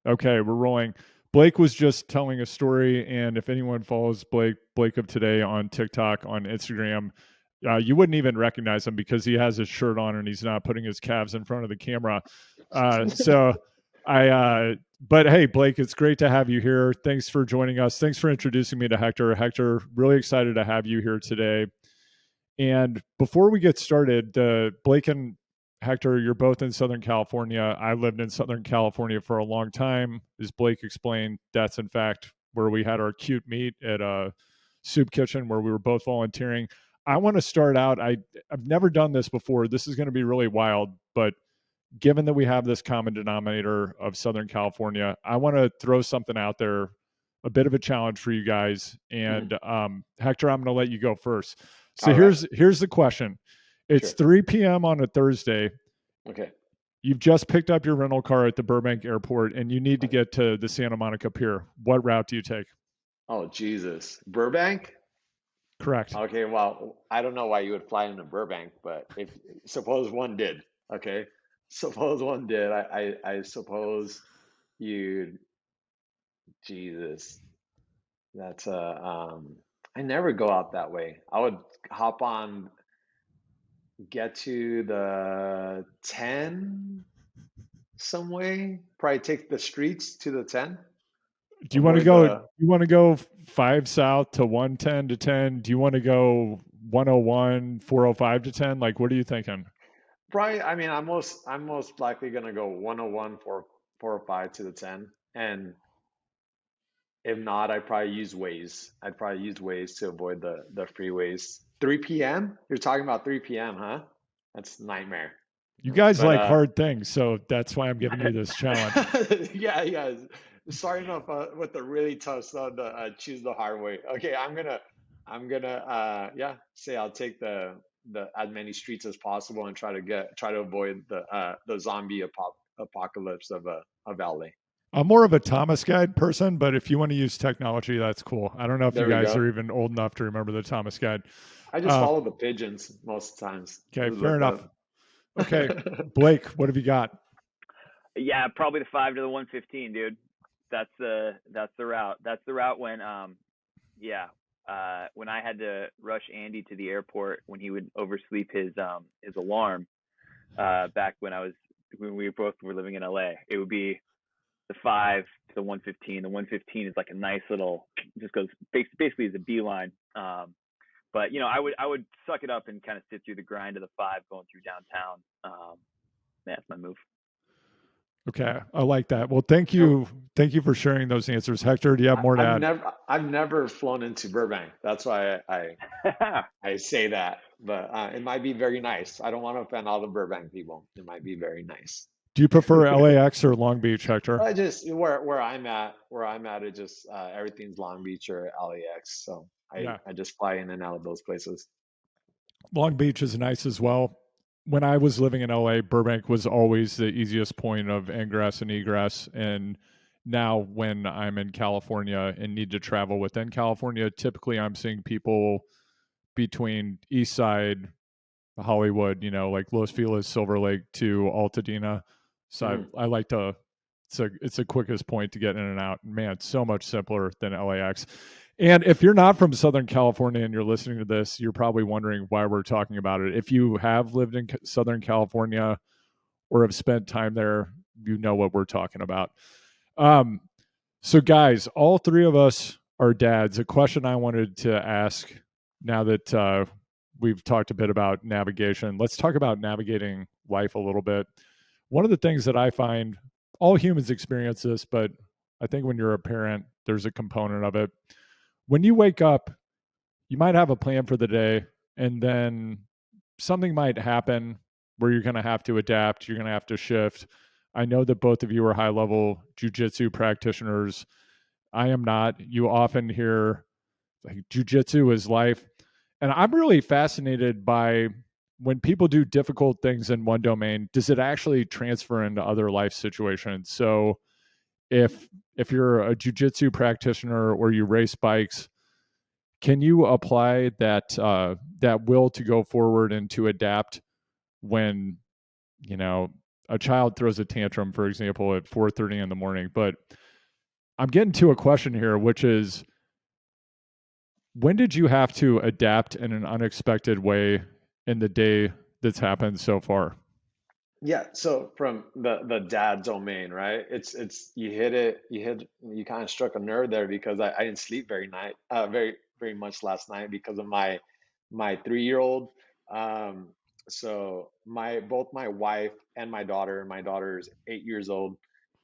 Okay, we're rolling. Blake was just telling a story, and if anyone follows Blake of Today on TikTok, on Instagram, you wouldn't even recognize him because he has his shirt on and he's not putting his calves in front of the camera. But hey, Blake, it's great to have you here. Thanks for joining us. Thanks for introducing me to Hector. Hector, really excited to have you here today. And before we get started, Blake and Hector, you're both in Southern California. I lived in Southern California for a long time. As Blake explained, that's in fact where we had our cute meet at a soup kitchen where we were both volunteering. I want to start out. I've never done this before. This is going to be really wild, but given that we have this common denominator of Southern California, I want to throw something out there, a bit of a challenge for you guys. And Hector, I'm going to let you go first. So here's the question. It's 3 p.m. on a Thursday. Okay. You've just picked up your rental car at the Burbank airport and you need to get to the Santa Monica Pier. What route do you take? Oh, Jesus. Burbank? Correct. Okay, well, I don't know why you would fly into Burbank, but if suppose one did, okay? Suppose one did. I suppose you'd, Jesus. That's I never go out that way. I would hop on, get to the 10 some way, probably take the streets to the 10. Do you want to go? You want to go 5 south to 110 to 10? Do you want to go 101, 405 to 10? Like, what are you thinking? Probably. I mean, I'm most likely gonna go 101, 405 to the 10, and if not, I'd probably use Waze. I'd probably use Waze to avoid the freeways. 3 p.m. You're talking about 3 p.m., huh? That's a nightmare. You guys like hard things, so that's why I'm giving you this challenge. Yeah. Sorry enough with the really tough stuff to choose the hard way. Okay, I'm gonna say I'll take the as many streets as possible and try to avoid the zombie apocalypse of LA. I'm more of a Thomas Guide person, but if you want to use technology, that's cool. I don't know if you guys are even old enough to remember the Thomas Guide. I just follow the pigeons most times. Okay, fair enough. Okay, Blake, what have you got? Yeah, probably the 5 to the 115, dude. That's the route. That's the route when when I had to rush Andy to the airport when he would oversleep his alarm back when we both were living in LA. It would be the 5 to the 115. The 115 is like a nice little, just goes basically as a beeline. But I would suck it up and kind of sit through the grind of the 5 going through downtown. That's my move. Okay, I like that. Well, thank you for sharing those answers, Hector. Do you have more to add? I've never flown into Burbank. That's why I say that. But it might be very nice. I don't want to offend all the Burbank people. It might be very nice. Do you prefer LAX or Long Beach, Hector? I just where I'm at, it just everything's Long Beach or LAX. So I just fly in and out of those places. Long Beach is nice as well. When I was living in LA, Burbank was always the easiest point of ingress and egress. And now when I'm in California and need to travel within California, typically I'm seeing people between East Side, Hollywood, like Los Feliz, Silver Lake to Altadena. So I like to, it's the quickest point to get in and out. Man, it's so much simpler than LAX. And if you're not from Southern California and you're listening to this, you're probably wondering why we're talking about it. If you have lived in Southern California or have spent time there, you know what we're talking about. So guys, all three of us are dads. A question I wanted to ask now that we've talked a bit about navigation, let's talk about navigating life a little bit. One of the things that I find, all humans experience this, but I think when you're a parent, there's a component of it. When you wake up, you might have a plan for the day, and then something might happen where you're going to have to adapt. You're going to have to shift. I know that both of you are high-level jiu-jitsu practitioners. I am not. You often hear like jiu-jitsu is life. And I'm really fascinated by when people do difficult things in one domain, does it actually transfer into other life situations? So if you're a jiu-jitsu practitioner or you race bikes, can you apply that will to go forward and to adapt when a child throws a tantrum, for example, at 4:30 in the morning. But I'm getting to a question here, which is, when did you have to adapt in an unexpected way in the day that's happened so far? Yeah, so from the dad domain, right? It's you kind of struck a nerve there because I didn't sleep very much last night because of my 3-year-old. Um, so both my wife and my daughter's 8 years old,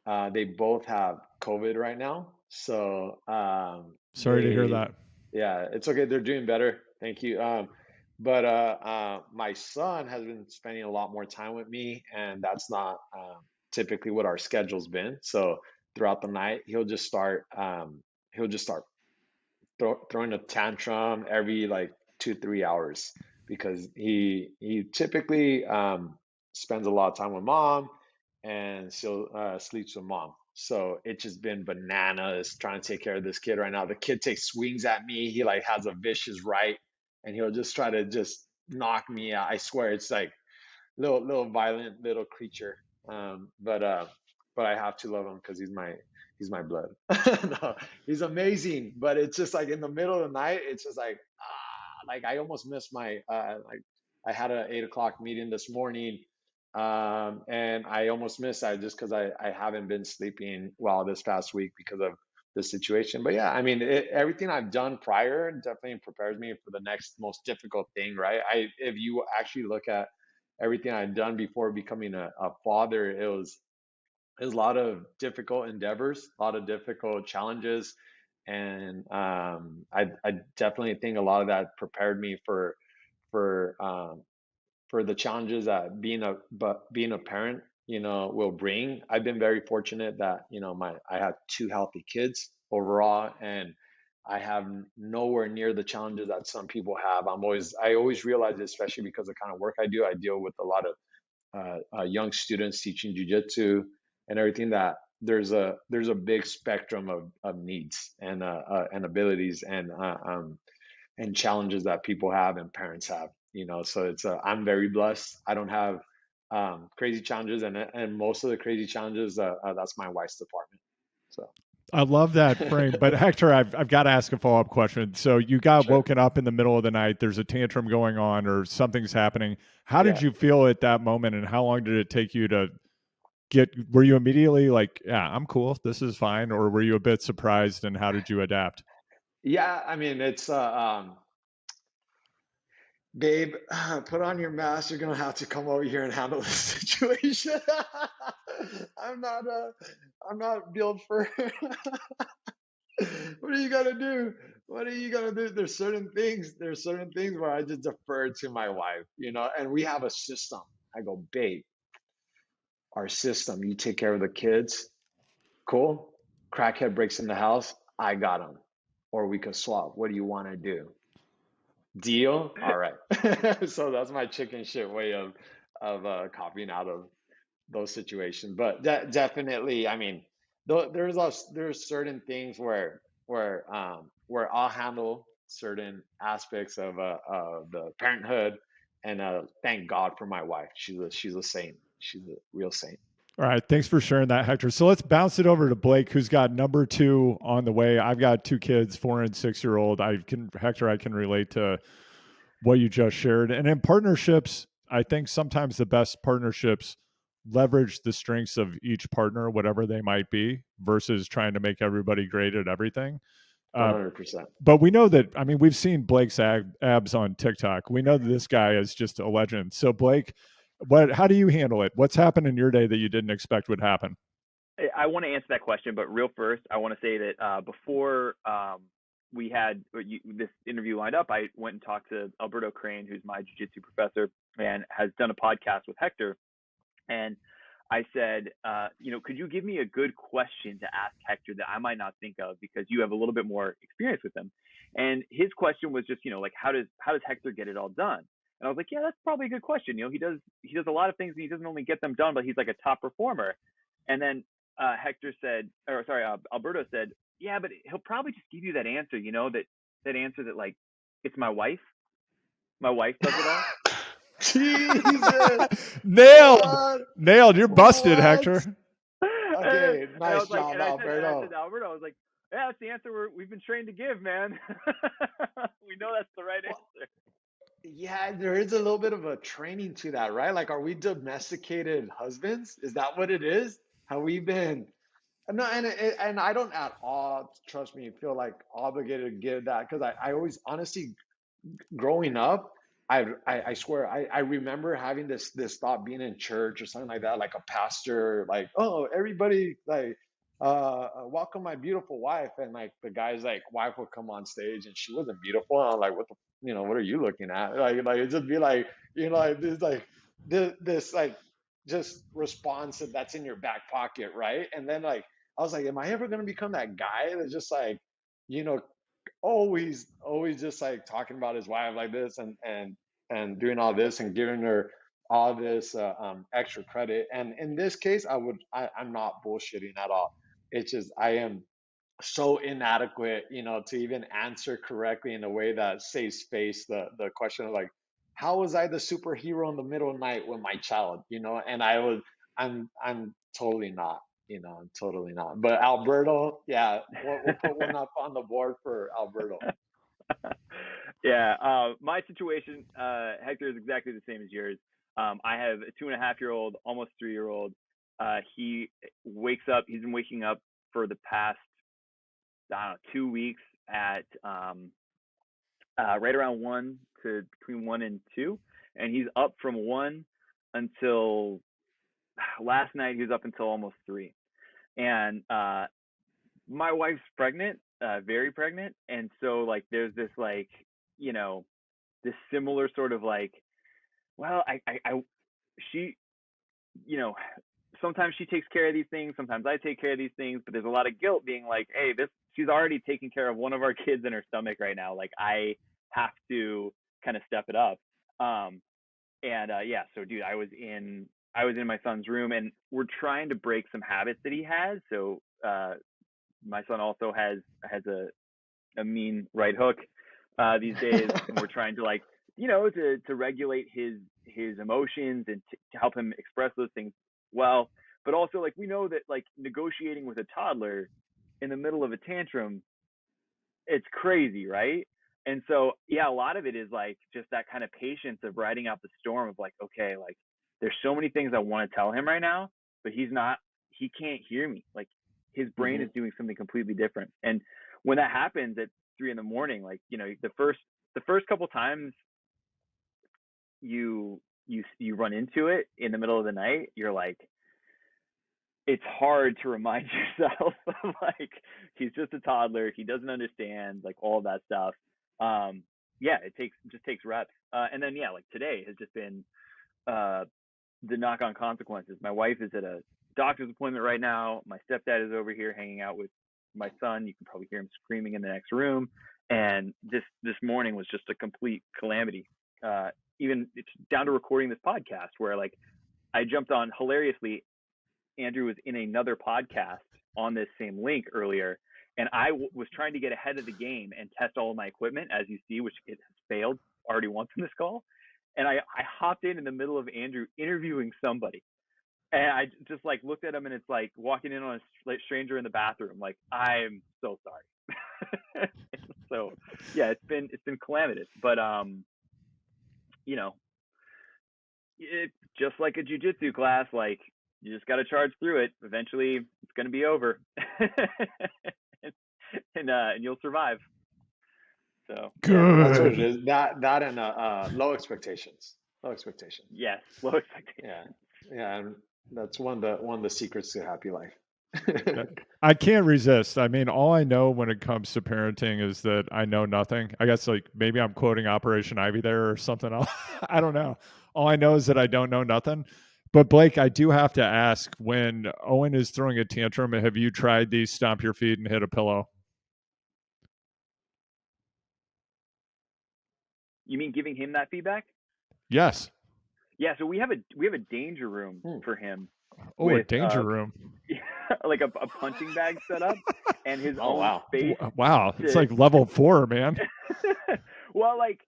they both have COVID right now. So Sorry to hear that. yeah, it's okay. They're doing better. Thank you. But my son has been spending a lot more time with me, and that's not typically what our schedule's been. So throughout the night, he'll just start throwing a tantrum every like 2 3 hours because he typically spends a lot of time with mom and still sleeps with mom. So it's just been bananas trying to take care of this kid right now. The kid takes swings at me. He like has a vicious right, and he'll just try to just knock me out. I swear it's like little violent little creature. But I have to love him because he's my blood. No, he's amazing. But it's just like in the middle of the night, it's just like I almost missed my like I had an 8 o'clock meeting this morning, and I almost missed that just because I haven't been sleeping well this past week because of the situation. But yeah, I mean, everything I've done prior definitely prepares me for the next most difficult thing, right? If you actually look at everything I'd done before becoming a father, it was a lot of difficult endeavors, a lot of difficult challenges, and I definitely think a lot of that prepared me for for the challenges that being a parent, will bring. I've been very fortunate that I have two healthy kids overall, and I have nowhere near the challenges that some people have. I always realize, especially because of the kind of work I do, I deal with a lot of young students teaching jujitsu and everything, that there's a big spectrum of needs and abilities and challenges that people have and parents have. So I'm very blessed. I don't have crazy challenges, and most of the crazy challenges, that's my wife's department. So I love that frame. But Hector, I've got to ask a follow-up question. So you got sure. woken up in the middle of the night, there's a tantrum going on or something's happening. How did Yeah. you feel at that moment, and how long did it take you to were you immediately like, yeah, I'm cool, this is fine, or were you a bit surprised, and how did you adapt? Yeah, I mean, it's babe, put on your mask. You're gonna have to come over here and handle this situation. I'm not I'm not built for what are you gonna do? What are you gonna do? There's certain things where I just defer to my wife, and we have a system. I go, babe, our system, you take care of the kids, cool. Crackhead breaks in the house, I got him. Or we could swap. What do you want to do? Deal? All right. So that's my chicken shit way of copying out of those situations. But definitely, I mean, there's certain things where I'll handle certain aspects of the parenthood, and thank God for my wife. She's a saint. She's a real saint. All right, thanks for sharing that, Hector. So let's bounce it over to Blake, who's got number 2 on the way. I've got 2 kids, 4 and 6-year-old. Hector, I can relate to what you just shared. And in partnerships, I think sometimes the best partnerships leverage the strengths of each partner, whatever they might be, versus trying to make everybody great at everything. 100%. But we know that, I mean, we've seen Blake's abs on TikTok. We know that this guy is just a legend. So Blake, how do you handle it? What's happened in your day that you didn't expect would happen? I want to answer that question, but real first, I want to say that before we had this interview lined up, I went and talked to Alberto Crane, who's my jiu-jitsu professor and has done a podcast with Hector. And I said, could you give me a good question to ask Hector that I might not think of, because you have a little bit more experience with him? And his question was just, like, how does Hector get it all done? And I was like, yeah, that's probably a good question. He does a lot of things, and he doesn't only get them done, but he's like a top performer. And then Alberto said, yeah, but he'll probably just give you that answer, that answer that, like, it's my wife. My wife does it all. Jesus. Nailed. What? Nailed. You're busted, What? Hector. Okay, And I nice was like, job, and I said Alberto. to Alberto, I was like, yeah, that's the answer we've been trained to give, man. We know that's the right Well, answer. yeah, there is a little bit of a training to that, right? Like, are we domesticated husbands? Is that what it is? Have we been? No, and I don't at all, trust me, feel like obligated to give that because I always honestly growing up, I swear I remember having this thought being in church or something like that, like a pastor, like, oh, everybody like welcome my beautiful wife, and like the guy's like wife would come on stage and she wasn't beautiful. And I'm like, what the what are you looking at? Like it just be like, like this like this like just response that's in your back pocket, right? And then like I was like, am I ever gonna become that guy that's just like, you know, always just like talking about his wife like this and doing all this and giving her all this extra credit. And in this case, I'm not bullshitting at all. It's just I am so inadequate, to even answer correctly in a way that saves face the question of like, how was I the superhero in the middle of the night with my child, and I'm totally not, I'm totally not. But Alberto, yeah, we'll put one up on the board for Alberto. Yeah, my situation, Hector, is exactly the same as yours. I have a 2.5-year-old, almost 3-year-old. He wakes up. He's been waking up for the past, I don't know, 2 weeks at right around 1 to between 1 and 2, and he's up from 1 until last night. He was up until almost 3, and my wife's pregnant, very pregnant, and so like there's this like this similar sort of like, well, she, sometimes she takes care of these things, sometimes I take care of these things, but there's a lot of guilt being like, hey, she's already taking care of one of our kids in her stomach right now. Like I have to kind of step it up. Yeah, so dude, I was in my son's room, and we're trying to break some habits that he has. So my son also has a mean right hook these days, and we're trying to like to regulate his emotions and to help him express those things well. But also like we know that like negotiating with a toddler in the middle of a tantrum, it's crazy, right? And so yeah, a lot of it is like just that kind of patience of riding out the storm of like, okay, like there's so many things I want to tell him right now, but he can't hear me. Like his brain is doing something completely different. And when that happens at 3 a.m, like, the first couple times you run into it in the middle of the night, you're like, it's hard to remind yourself of like, he's just a toddler, he doesn't understand, like all of that stuff. Yeah, it just takes reps. And then yeah, like today has just been the knock-on consequences. My wife is at a doctor's appointment right now. My stepdad is over here hanging out with my son. You can probably hear him screaming in the next room. And this morning was just a complete calamity. Even it's down to recording this podcast where like I jumped on hilariously. Andrew was in another podcast on this same link earlier, and I was trying to get ahead of the game and test all of my equipment, as you see, which it has failed already once in this call. And I hopped in the middle of Andrew interviewing somebody, and I just like looked at him, and it's like walking in on a stranger in the bathroom. Like, I'm so sorry. So yeah, it's been calamitous, but it's just like a jiu-jitsu class. Like you just got to charge through it. Eventually, it's going to be over, and you'll survive. So good. Yeah, that's what it is. That and low expectations. Low expectations. Yes, low expectations. Yeah, and that's one of the secrets to a happy life. I can't resist. I mean, all I know when it comes to parenting is that I know nothing. I guess like maybe I'm quoting Operation Ivy there or something else. I don't know. All I know is that I don't know nothing. But Blake, I do have to ask, when Owen is throwing a tantrum, have you tried these stomp your feet and hit a pillow? You mean giving him that feedback? Yes. Yeah, so we have a danger room for him. Oh, a danger room. Like a punching bag set up, and his own space. Wow, it's like level 4, man. Well, like,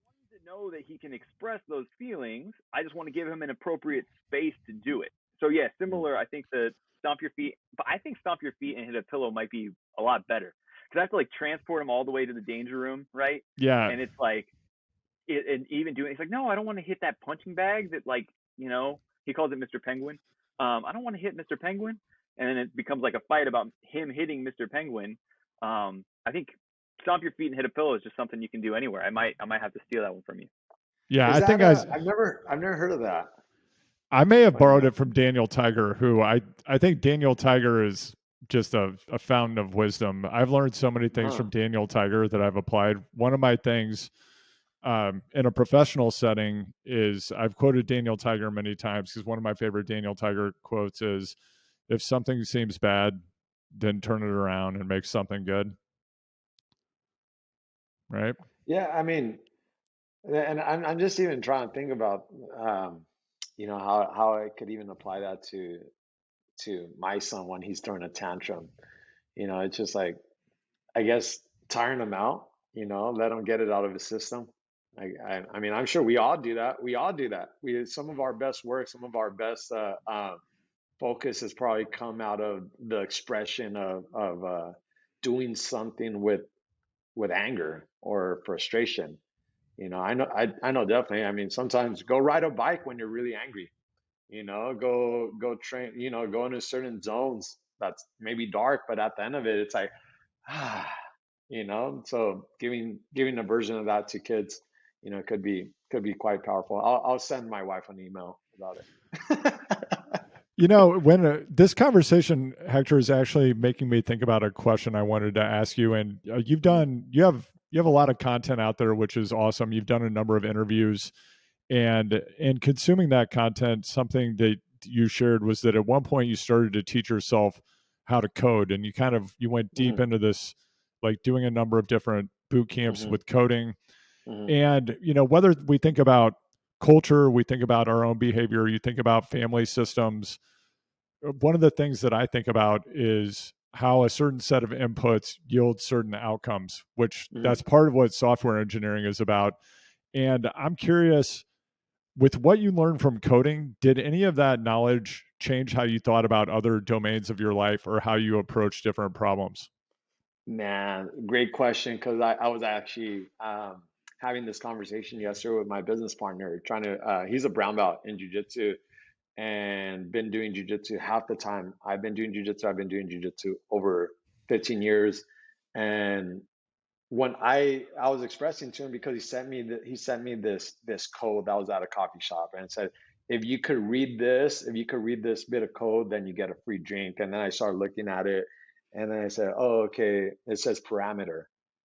I wanted to know that he can express those feelings. I just want to give him an appropriate space to do it. So yeah, similar. I think the stomp your feet, but I think stomp your feet and hit a pillow might be a lot better because I have to like transport him all the way to the danger room, right? Yeah. And it's like, and even doing, it's like, no, I don't want to hit that punching bag that, like, you know, he calls it Mr. Penguin. I don't want to hit Mr. Penguin, and then it becomes like a fight about him hitting Mr. Penguin. I think stomp your feet and hit a pillow is just something you can do anywhere. I might have to steal that one from you. Yeah, Is I think I've never heard of that. I may have borrowed it from Daniel Tiger, who I think Daniel Tiger is just a fountain of wisdom. I've learned so many things from Daniel Tiger that I've applied. One of my things in a professional setting is I've quoted Daniel Tiger many times because one of my favorite Daniel Tiger quotes is, if something seems bad, then turn it around and make something good. Right? Yeah, I mean, and I'm just even trying to think about, you know, how I could even apply that to my son when he's throwing a tantrum. You know, it's just like, I guess, tiring him out. You know, let him get it out of his system. I mean, I'm sure we all do that. We all do that. Some of our best work, some of our best focus has probably come out of the expression of doing something with anger or frustration. You know, I know definitely. I mean, sometimes go ride a bike when you're really angry. You know, go train. You know, go into certain zones that's maybe dark, but at the end of it, it's like, you know. So giving a version of that to kids, you know, could be quite powerful. I'll send my wife an email about it. You know, when this conversation, Hector, is actually making me think about a question I wanted to ask you. And you have a lot of content out there, which is awesome. You've done a number of interviews, and in consuming that content, something that you shared was that at one point you started to teach yourself how to code, and you went deep into this, like doing a number of different boot camps with coding. And, you know, whether we think about culture, we think about our own behavior, you think about family systems, one of the things that I think about is how a certain set of inputs yield certain outcomes, which that's part of what software engineering is about. And I'm curious, with what you learned from coding, did any of that knowledge change how you thought about other domains of your life or how you approach different problems? Man, great question. Because I was actually having this conversation yesterday with my business partner, trying to, he's a brown belt in jiu-jitsu and been doing jiu-jitsu half the time. I've been doing jiu-jitsu over 15 years. And when I was expressing to him, because he sent me this code that was at a coffee shop and said, if you could read this bit of code, then you get a free drink. And then I started looking at it, and then I said, oh, okay, it says parameter.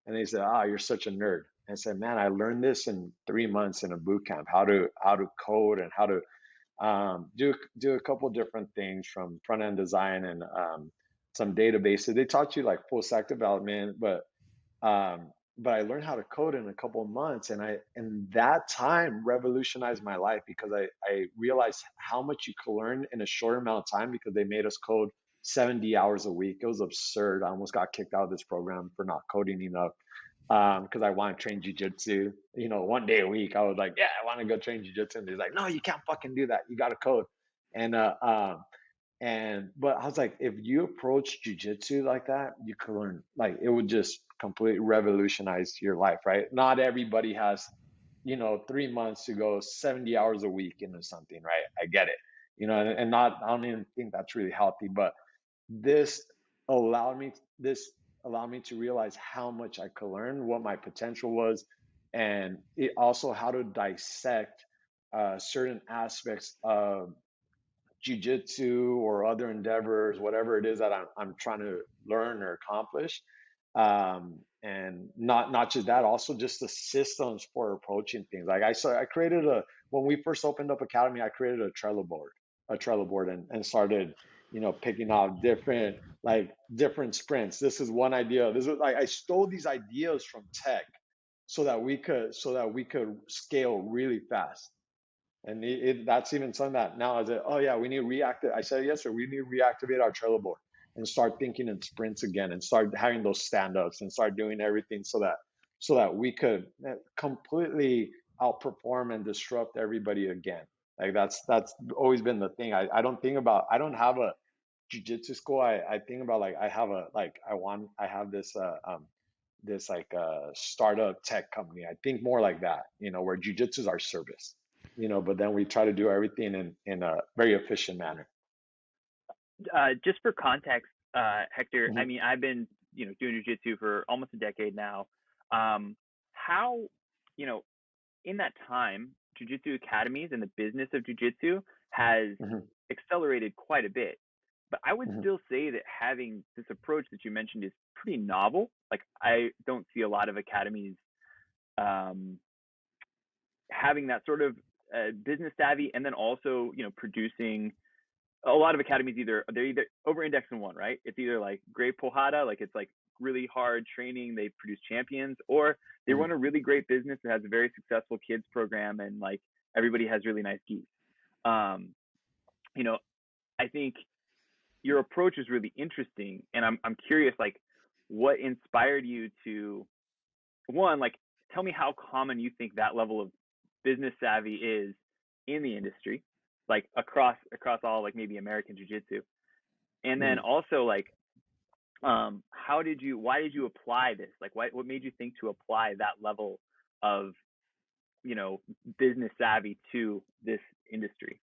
And he said, you're such a nerd. And I said, man, I learned this in 3 months in a boot camp, how to code and how to do a couple different things, from front end design and some databases. They taught you like full stack development, but I learned how to code in a couple of months, and that time revolutionized my life, because I realized how much you could learn in a short amount of time, because they made us code 70 hours a week. It was absurd. I almost got kicked out of this program for not coding enough, because I want to train jiu-jitsu. You know, 1 day a week, I was like, yeah, I want to go train jiu-jitsu. And they're like, no, you can't fucking do that. You got to code. And but I was like, if you approach jiu-jitsu like that, you could learn, like, it would just completely revolutionize your life, right? Not everybody has, 3 months to go 70 hours a week into something, right? I get it, and not, I don't even think that's really healthy, but this allowed me, to realize how much I could learn, what my potential was, and it also how to dissect certain aspects of jiu-jitsu or other endeavors, whatever it is that I'm trying to learn or accomplish. And not just that, also just the systems for approaching things. Like I created when we first opened up Academy, I created a Trello board and started, picking out different sprints. This is one idea. This is like, I stole these ideas from tech so that we could scale really fast. And that's even something that now I said, oh yeah, we need to reactivate. I said, yes, sir, we need to reactivate our Trello board and start thinking in sprints again, and start having those stand-ups and start doing everything so that we could completely outperform and disrupt everybody again. Like that's always been the thing. I don't think about, I don't have a jiu-jitsu school. I think about like I have a like I have this this like startup tech company. I think more like that, you know, where jiu-jitsu is our service, you know, but then we try to do everything in a very efficient manner. Just for context, Hector, I Mhm. mean, I've been, you know, doing jiu-jitsu for almost a decade now. How, you know, in that time, jiu-jitsu academies and the business of jiu-jitsu has Mhm. accelerated quite a bit. But I would Mhm. still say that having this approach that you mentioned is pretty novel. Like, I don't see a lot of academies um, having that sort of business savvy, and then also, you know, producing. A lot of academies they're either over indexed in one, right? It's either like great Pohada, like it's like really hard training, they produce champions, or they Mhm. run a really great business that has a very successful kids program and like everybody has really nice geese. Um, you know, I think your approach is really interesting, and I'm curious, like, what inspired you to, one, like, tell me how common you think that level of business savvy is in the industry, like across all, like, maybe American jiu-jitsu, and then Mhm. also, like, why did you apply this, like, what made you think to apply that level of, you know, business savvy to this industry?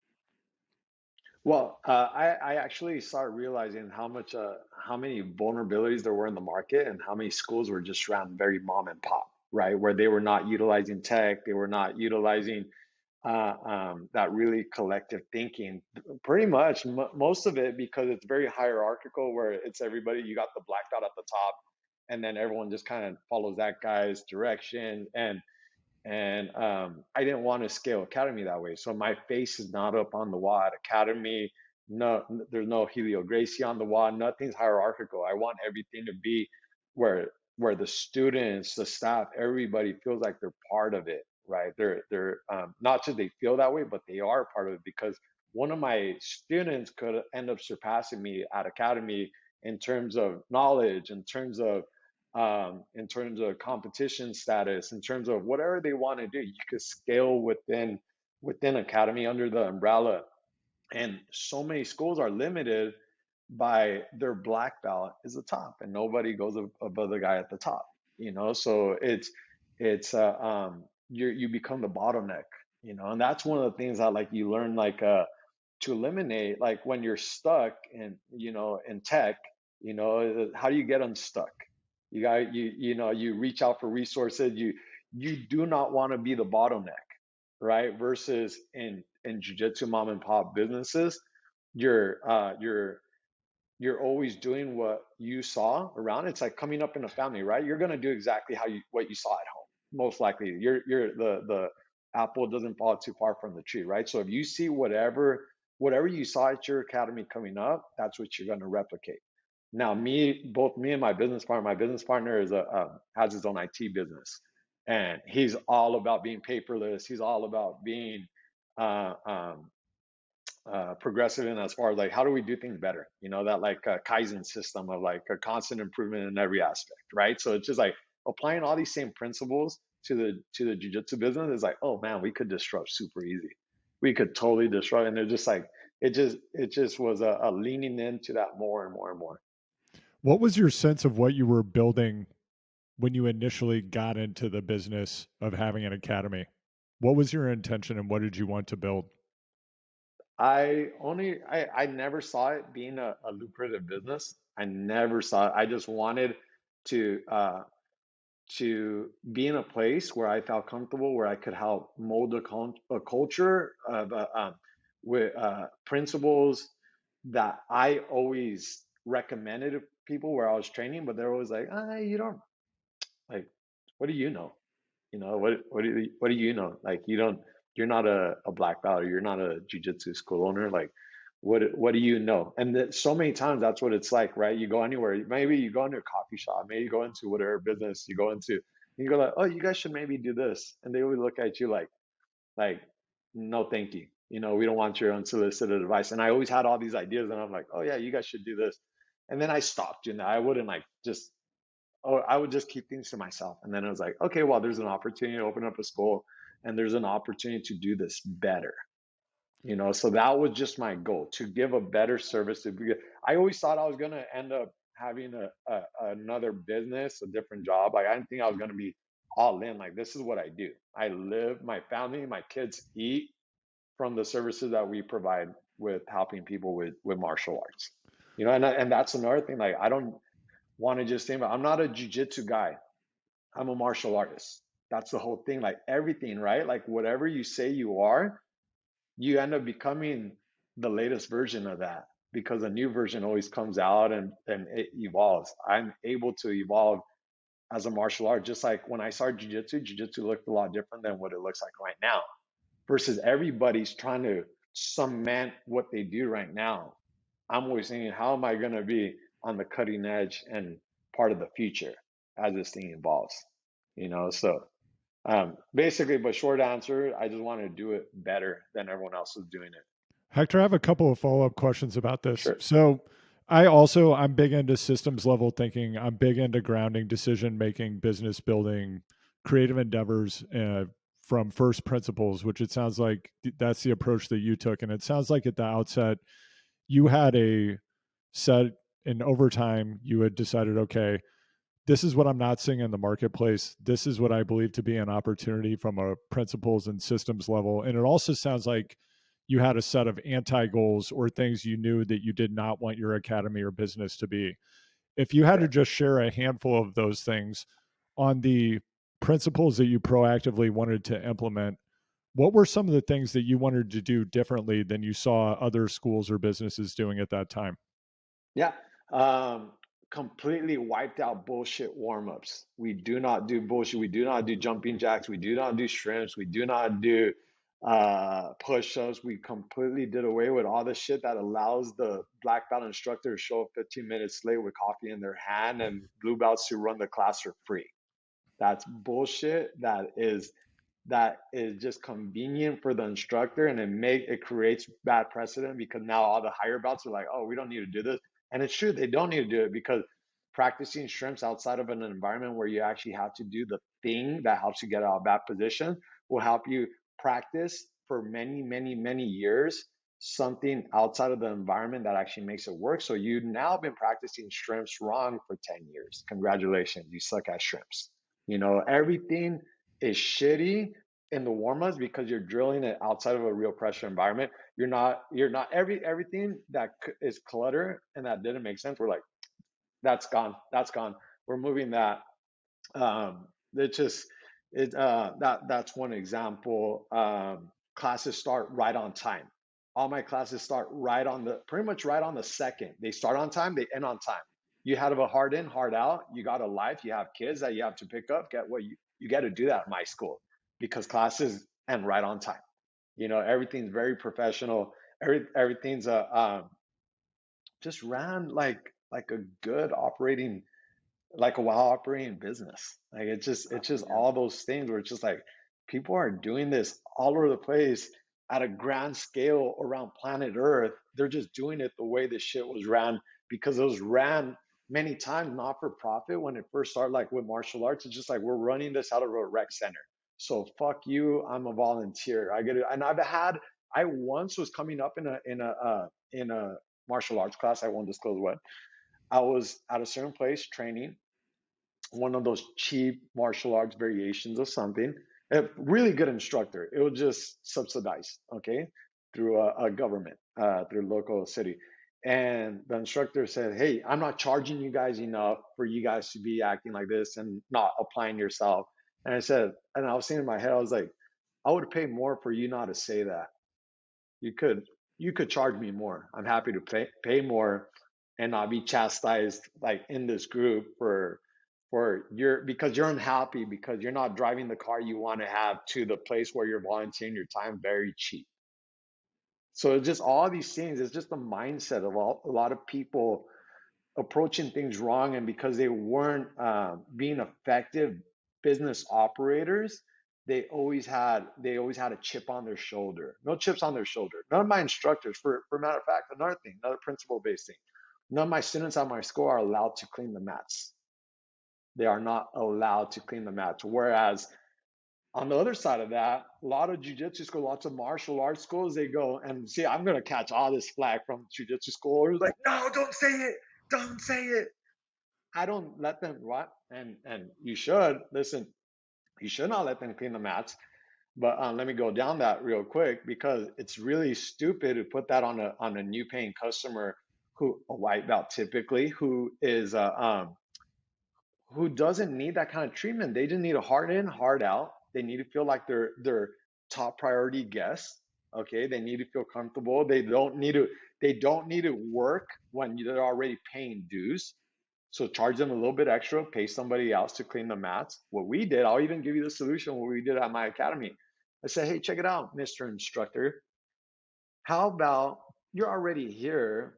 Well, I actually started realizing how many vulnerabilities there were in the market and how many schools were just ran very mom and pop, right? Where they were not utilizing tech, they were not utilizing that really collective thinking. Pretty much most of it because it's very hierarchical, where it's everybody. You got the black dot at the top, and then everyone just kind of follows that guy's direction. And I didn't want to scale Academy that way. So my face is not up on the wall at Academy. No, there's no Helio Gracie on the wall. Nothing's hierarchical. I want everything to be where the students, the staff, everybody feels like they're part of it, right? They're not just they feel that way, but they are part of it, because one of my students could end up surpassing me at Academy in terms of knowledge, in terms of competition status, in terms of whatever they want to do. You could scale within Academy under the umbrella. And so many schools are limited by their black belt is the top, and nobody goes above the guy at the top. You know, so you become the bottleneck. You know, and that's one of the things that like you learn to eliminate, like when you're stuck in, you know, in tech, you know, how do you get unstuck? You know, you reach out for resources. You do not want to be the bottleneck, right? Versus in jiu-jitsu mom and pop businesses, you're you're always doing what you saw around. It's like coming up in a family, right? You're gonna do exactly what you saw at home. Most likely, you're the apple doesn't fall too far from the tree, right? So if you see whatever you saw at your academy coming up, that's what you're gonna replicate. Now, both me and my business partner has his own IT business, and he's all about being paperless. He's all about being uh, um, progressive in as far as like how do we do things better, you know, that like kaizen system of like a constant improvement in every aspect, right? So it's just like applying all these same principles to the jiu-jitsu business is like, oh man, we could disrupt super easy. We could totally disrupt. And they're just like it just was a leaning into that more and more and more. What was your sense of what you were building when you initially got into the business of having an academy? What was your intention and what did you want to build? I never saw it being a lucrative business. I never saw it. I just wanted to to be in a place where I felt comfortable, where I could help mold a culture of with principles that I always recommended to people where I was training, but they're always like, you don't like, what do you know? You know, what do you know? Like, you're not a black belt, or you're not a jujitsu school owner. Like, what do you know? And so many times that's what it's like, right? You go anywhere, maybe you go into a coffee shop, maybe you go into whatever business you go into, you go like, oh, you guys should maybe do this, and they would look at you like, no, thank you. You know, we don't want your unsolicited advice. And I always had all these ideas, and I'm like, oh yeah, you guys should do this. And then I stopped doing that. I wouldn't like just I would just keep things to myself. And then it was like, okay, well, there's an opportunity to open up a school. and there's an opportunity to do this better. You know, so that was just my goal, to give a better service. I always thought I was going to end up having another business, a different job. Like, I didn't think I was going to be all in. Like, this is what I do. I live, my family, my kids eat from the services that we provide with helping people with martial arts. You know, and that's another thing. Like, I don't want to just say, I'm not a jiu-jitsu guy. I'm a martial artist. That's the whole thing. Like, everything, right? Like, whatever you say you are, you end up becoming the latest version of that, because a new version always comes out and it evolves. I'm able to evolve as a martial art. Just like when I started jiu-jitsu looked a lot different than what it looks like right now, versus everybody's trying to cement what they do right now. I'm always thinking, how am I going to be on the cutting edge and part of the future as this thing evolves? You know, so basically, but short answer, I just want to do it better than everyone else is doing it. Hector, I have a couple of follow-up questions about this. Sure. So I'm big into systems level thinking. I'm big into grounding, decision making, business building, creative endeavors from first principles, which it sounds like that's the approach that you took. And it sounds like at the outset, you had a set, and over time, you had decided, okay, this is what I'm not seeing in the marketplace. This is what I believe to be an opportunity from a principles and systems level. And it also sounds like you had a set of anti-goals or things you knew that you did not want your academy or business to be. If you had to just share a handful of those things on the principles that you proactively wanted to implement, what were some of the things that you wanted to do differently than you saw other schools or businesses doing at that time? Yeah. Completely wiped out bullshit warm-ups. We do not do bullshit. We do not do jumping jacks. We do not do shrimps. We do not do push-ups. We completely did away with all the shit that allows the black belt instructor to show up 15 minutes late with coffee in their hand and blue belts to run the class for free. That's bullshit. That is just convenient for the instructor, and it creates bad precedent, because now all the higher belts are like, oh, we don't need to do this. And it's true, they don't need to do it, because practicing shrimps outside of an environment where you actually have to do the thing that helps you get out of that position will help you practice for many, many, many years something outside of the environment that actually makes it work. So you've now been practicing shrimps wrong for 10 years. Congratulations, you suck at shrimps. You know, everything is shitty in the warm-ups because you're drilling it outside of a real pressure environment. You're not everything that is clutter and that didn't make sense. We're like, that's gone. We're moving that. That's one example. Classes start right on time. All my classes start pretty much right on the second. They start on time, they end on time. You have a hard in, hard out. You got a life. You have kids that you have to pick up. You got to do that at my school, because classes end right on time. You know, everything's very professional. Everything's just ran like a good operating, like a well operating business. Like it's just all those things where it's just like people are doing this all over the place at a grand scale around planet Earth. They're just doing it the way this shit was ran, because it was ran many times not for profit when it first started. Like with martial arts, it's just like, we're running this out of a rec center, so fuck you, I'm a volunteer, I get it. And I once was coming up in a martial arts class, I won't disclose what. I was at a certain place training one of those cheap martial arts variations of something. A really good instructor, it was just subsidized, okay, through a government, through local city. And the instructor said, hey, I'm not charging you guys enough for you guys to be acting like this and not applying yourself. And I said, and I was thinking in my head, I was like, I would pay more for you not to say that. You could charge me more. I'm happy to pay more and not be chastised like in this group for because you're unhappy because you're not driving the car you want to have to the place where you're volunteering your time very cheap. So it's just all these things. It's just the mindset of a lot of people approaching things wrong, and because they weren't being effective business operators, they always had a chip on their shoulder. No chips on their shoulder. None of my instructors, for matter of fact, another principle based thing, none of my students at my school are allowed to clean the mats. They are not allowed to clean the mats. Whereas On the other side of that, a lot of jiu-jitsu schools, lots of martial arts schools, they go and see, I'm going to catch all this flack from jiu-jitsu school. Like, no, don't say it. Don't say it. I don't let them what? And you should listen. You should not let them clean the mats. But let me go down that real quick because it's really stupid to put that on a new paying customer who a white belt typically who doesn't need that kind of treatment. They just need a hard in, hard out. They need to feel like they're top priority guests. Okay, they need to feel comfortable. They don't need to work when they're already paying dues. So charge them a little bit extra, pay somebody else to clean the mats. What we did, I'll even give you the solution, what we did at my academy. I said, hey, check it out, Mr. Instructor. How about you're already here,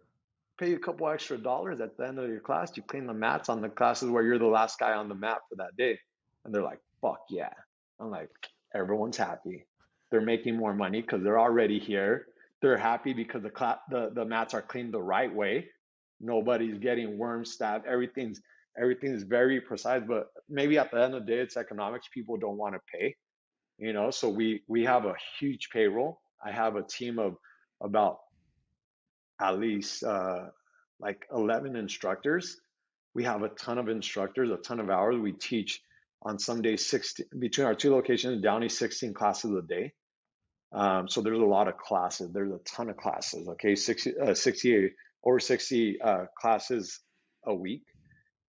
pay you a couple extra dollars at the end of your class, you clean the mats on the classes where you're the last guy on the mat for that day. And they're like, fuck yeah. I'm like, everyone's happy. They're making more money because they're already here. They're happy because the mats are cleaned the right way. Nobody's getting worm stabbed. Everything's very precise. But maybe at the end of the day, it's economics. People don't want to pay, So we have a huge payroll. I have a team of about at least like 11 instructors. We have a ton of instructors, a ton of hours. We teach on some days 16 between our two locations, Downey 16 classes a day. So there's a lot of classes. There's a ton of classes. Okay, 60 over 60 classes a week,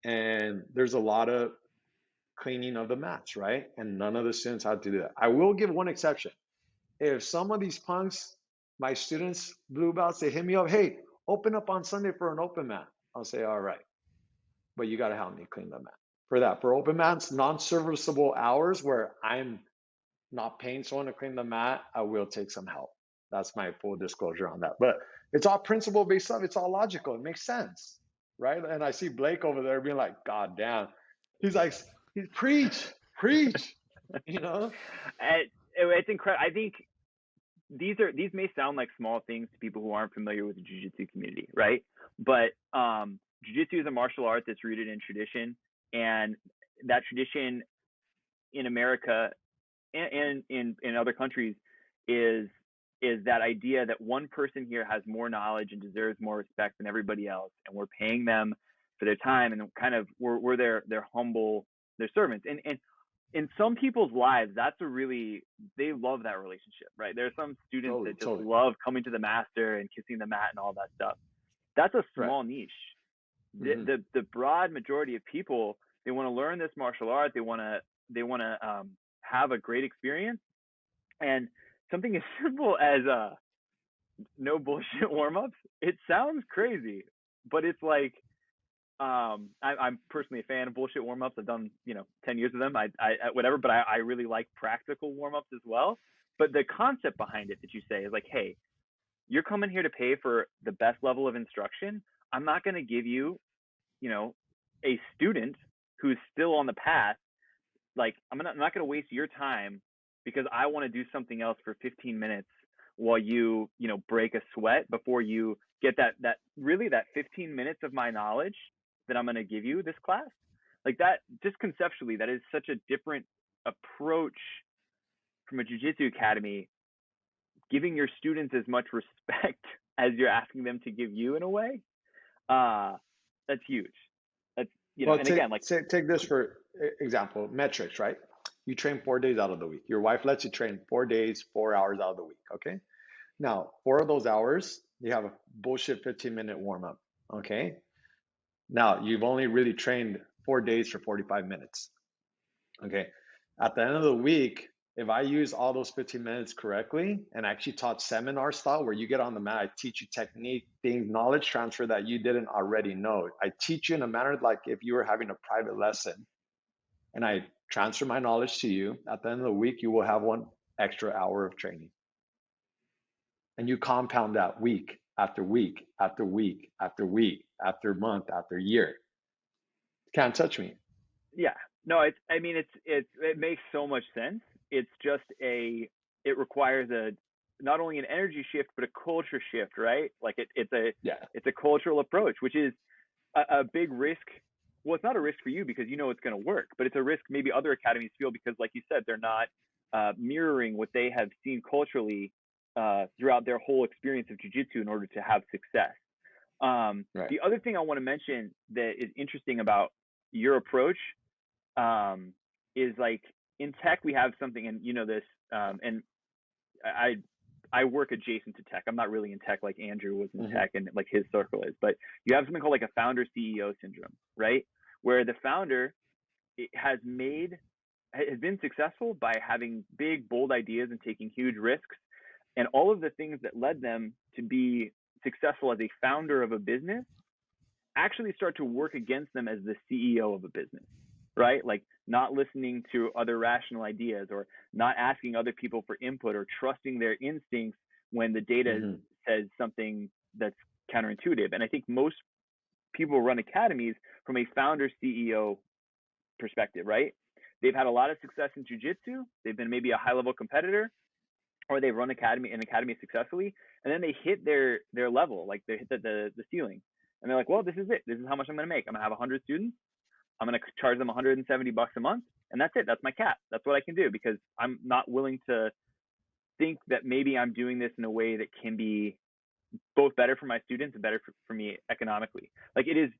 and there's a lot of cleaning of the mats, right? And none of the students have to do that. I will give one exception. If some of these punks, my students, blue belts, they hit me up, hey, open up on Sunday for an open mat. I'll say, all right, but you got to help me clean the mat. For open mats, non-serviceable hours where I'm not paying someone to clean the mat, I will take some help. That's my full disclosure on that. But it's all principle-based stuff. It's all logical. It makes sense, right? And I see Blake over there being like, God damn. He's like, preach. It's incredible. I think these may sound like small things to people who aren't familiar with the jiu-jitsu community, right? But jiu-jitsu is a martial art that's rooted in tradition, and that tradition in America and in other countries is that idea that one person here has more knowledge and deserves more respect than everybody else, and we're paying them for their time, and kind of we're their humble, their servants. And in some people's lives, they love that relationship, right? There are some students that just love coming to the master and kissing the mat and all that stuff. That's a small niche. The broad majority of people, they want to learn this martial art. They want to have a great experience, and something as simple as no bullshit warm-ups. It sounds crazy, but it's like I'm personally a fan of bullshit warm-ups. I've done 10 years of them. I whatever, but I really like practical warm-ups as well. But the concept behind it that you say is like, hey, you're coming here to pay for the best level of instruction. I'm not going to give you, a student who's still on the path. Like, I'm not going to waste your time because I want to do something else for 15 minutes while you break a sweat before you get that 15 minutes of my knowledge that I'm going to give you this class. Like that, just conceptually, that is such a different approach from a jiu-jitsu academy, giving your students as much respect as you're asking them to give you in a way. That's huge. That's, take this for example, metrics, right? You train 4 days out of the week. Your wife lets you train 4 days, 4 hours out of the week. Okay. Now, 4 of those hours, you have a bullshit 15-minute warm up. Okay. Now, you've only really trained 4 days for 45 minutes. Okay. At the end of the week, if I use all those 15 minutes correctly and actually taught seminar style where you get on the mat, I teach you technique, things, knowledge transfer that you didn't already know. I teach you in a manner like if you were having a private lesson and I transfer my knowledge to you. At the end of the week, you will have 1 extra hour of training. And you compound that week after week, after week, after week, after month, after year. Can't touch me. Yeah. No, it makes so much sense. It's just it requires not only an energy shift, but a culture shift, right? Like it's a cultural approach, which is a big risk. Well, it's not a risk for you because it's going to work, but it's a risk maybe other academies feel because, like you said, they're not mirroring what they have seen culturally throughout their whole experience of jiu-jitsu in order to have success. Right. The other thing I want to mention that is interesting about your approach is like in tech, we have something, and you know this, and I work adjacent to tech. I'm not really in tech like Andrew was in tech and like his circle is, but you have something called like a founder CEO syndrome, right? Where the founder has been successful by having big, bold ideas and taking huge risks. And all of the things that led them to be successful as a founder of a business actually start to work against them as the CEO of a business, right? Like not listening to other rational ideas or not asking other people for input or trusting their instincts when the data says something that's counterintuitive. And I think most people run academies from a founder CEO perspective, right? They've had a lot of success in jiu-jitsu. They've been maybe a high-level competitor, or they run an academy successfully, and then they hit their level, like they hit the ceiling, and they're like, well, this is it. This is how much I'm going to make. I'm going to have 100 students. I'm going to charge them $170 a month, and that's it. That's my cap. That's what I can do because I'm not willing to think that maybe I'm doing this in a way that can be both better for my students and better for me economically. Like it is,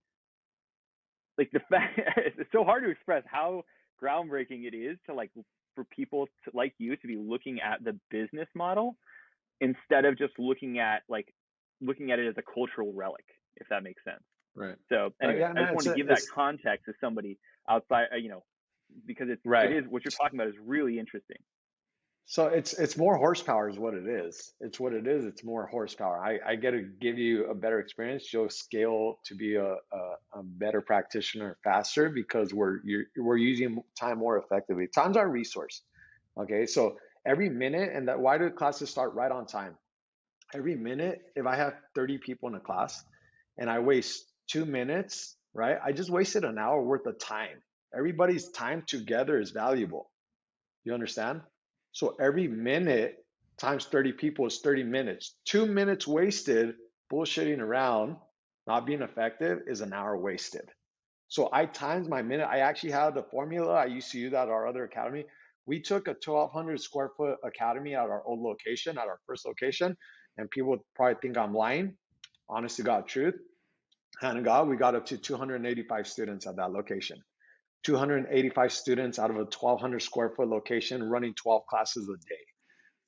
like the fact it's so hard to express how groundbreaking it is to like for people to, like you to be looking at the business model instead of just looking at it as a cultural relic, if that makes sense. Right. So anyway, I just want to give that context to somebody outside, because it is what you're talking about is really interesting. So it's more horsepower is what it is. It's what it is. It's more horsepower. I get to give you a better experience. You'll scale to be a better practitioner faster because we're using time more effectively. Time's our resource. Okay, so every minute, and why do classes start right on time? Every minute, if I have 30 people in a class and I waste 2 minutes, right? I just wasted an hour worth of time. Everybody's time together is valuable. You understand? So every minute times 30 people is 30 minutes. 2 minutes wasted bullshitting around, not being effective is an hour wasted. So I times my minute. I actually have the formula. I used to use that at our other academy. We took a 1,200 square foot academy at our old location, at our first location, and people would probably think I'm lying. Honest to God, truth. Hand of God, we got up to 285 students at that location. 285 students out of a 1,200 square foot location running 12 classes a day.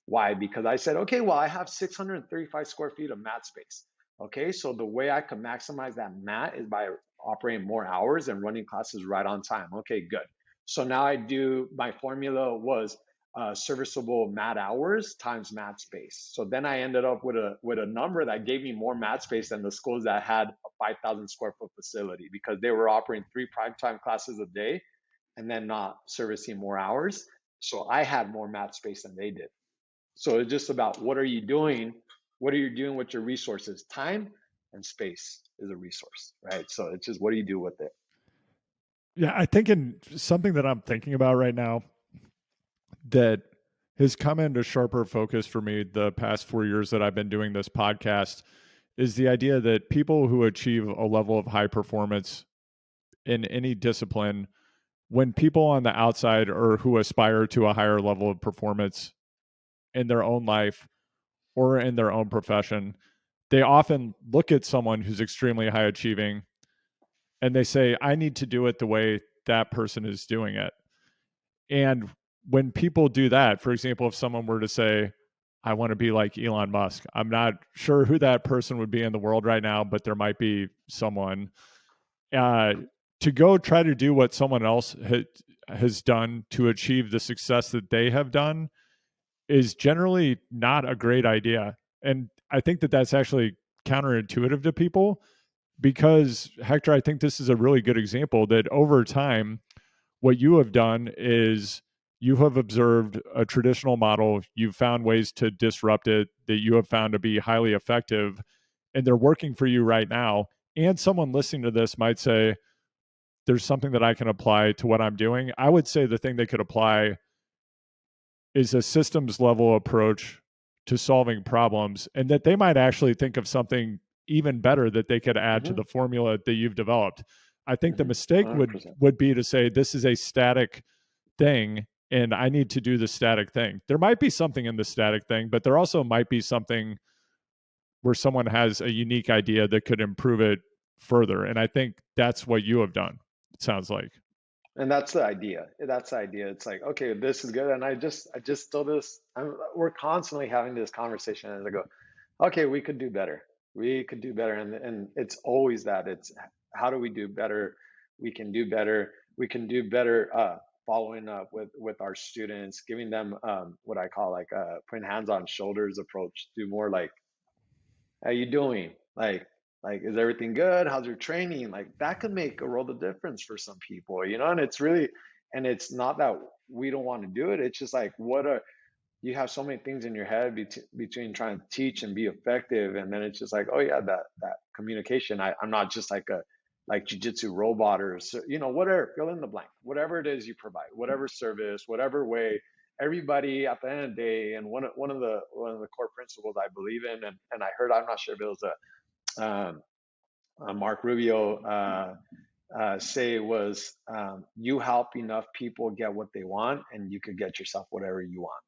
Why? Because I said, okay, well, I have 635 square feet of mat space. Okay, so the way I can maximize that mat is by operating more hours and running classes right on time. Okay, good. So now my formula was serviceable mat hours times mat space. So then I ended up with a number that gave me more mat space than the schools that had a 5,000 square foot facility because they were offering 3 primetime classes a day and then not servicing more hours. So I had more mat space than they did. So it's just about what are you doing? What are you doing with your resources? Time and space is a resource, right? So it's just what do you do with it? Yeah, I think in something that I'm thinking about right now that has come into sharper focus for me the past 4 years that I've been doing this podcast is the idea that people who achieve a level of high performance in any discipline, when people on the outside or who aspire to a higher level of performance in their own life or in their own profession, they often look at someone who's extremely high achieving and they say, I need to do it the way that person is doing it. And when people do that, for example, if someone were to say, I want to be like Elon Musk, I'm not sure who that person would be in the world right now, but there might be someone. To go try to do what someone else has done to achieve the success that they have done is generally not a great idea. And I think that that's actually counterintuitive to people because, Hector, I think this is a really good example that over time, what you have done is you have observed a traditional model, you've found ways to disrupt it that you have found to be highly effective, and they're working for you right now. And someone listening to this might say, there's something that I can apply to what I'm doing. I would say the thing they could apply is a systems level approach to solving problems, and that they might actually think of something even better that they could add to the formula that you've developed. I think the mistake would be to say this is a static thing and I need to do the static thing. There might be something in the static thing, but there also might be something where someone has a unique idea that could improve it further. And I think that's what you have done, it sounds like. And that's the idea. That's the idea. It's like, okay, this is good. And I just told this, we're constantly having this conversation as I go, okay, we could do better. We could do better. And it's always that. It's how do we do better? We can do better. We can do better following up with our students, giving them what I call like putting hands on shoulders approach, do more like, how you doing? Like, is everything good? How's your training? Like that could make a world of difference for some people, you know? And it's really, and it's not that we don't want to do it. It's just like, you have so many things in your head between trying to teach and be effective. And then it's just like, oh yeah, that communication. I'm not just like jiu-jitsu robot or, you know, whatever, fill in the blank, whatever it is you provide, whatever service, whatever way, everybody at the end of the day. And one of the core principles I believe in, and I heard, I'm not sure if it was Mark Rubio say was, you help enough people get what they want and you could get yourself whatever you want.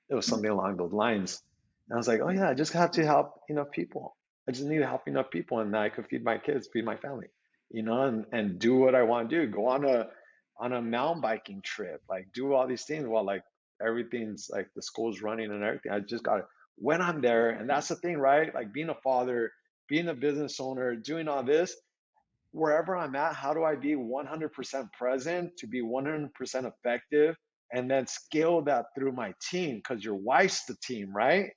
It was something along those lines. And I was like, oh yeah, I just have to help enough people. I just need to help enough people, and then I could feed my kids, feed my family, you know, and do what I want to do. Go on a mountain biking trip, like do all these things while like everything's like the school's running and everything. I just got when I'm there, and that's the thing, right? Like being a father, being a business owner, doing all this, wherever I'm at, how do I be 100% present to be 100% effective? And then scale that through my team, because your wife's the team, right?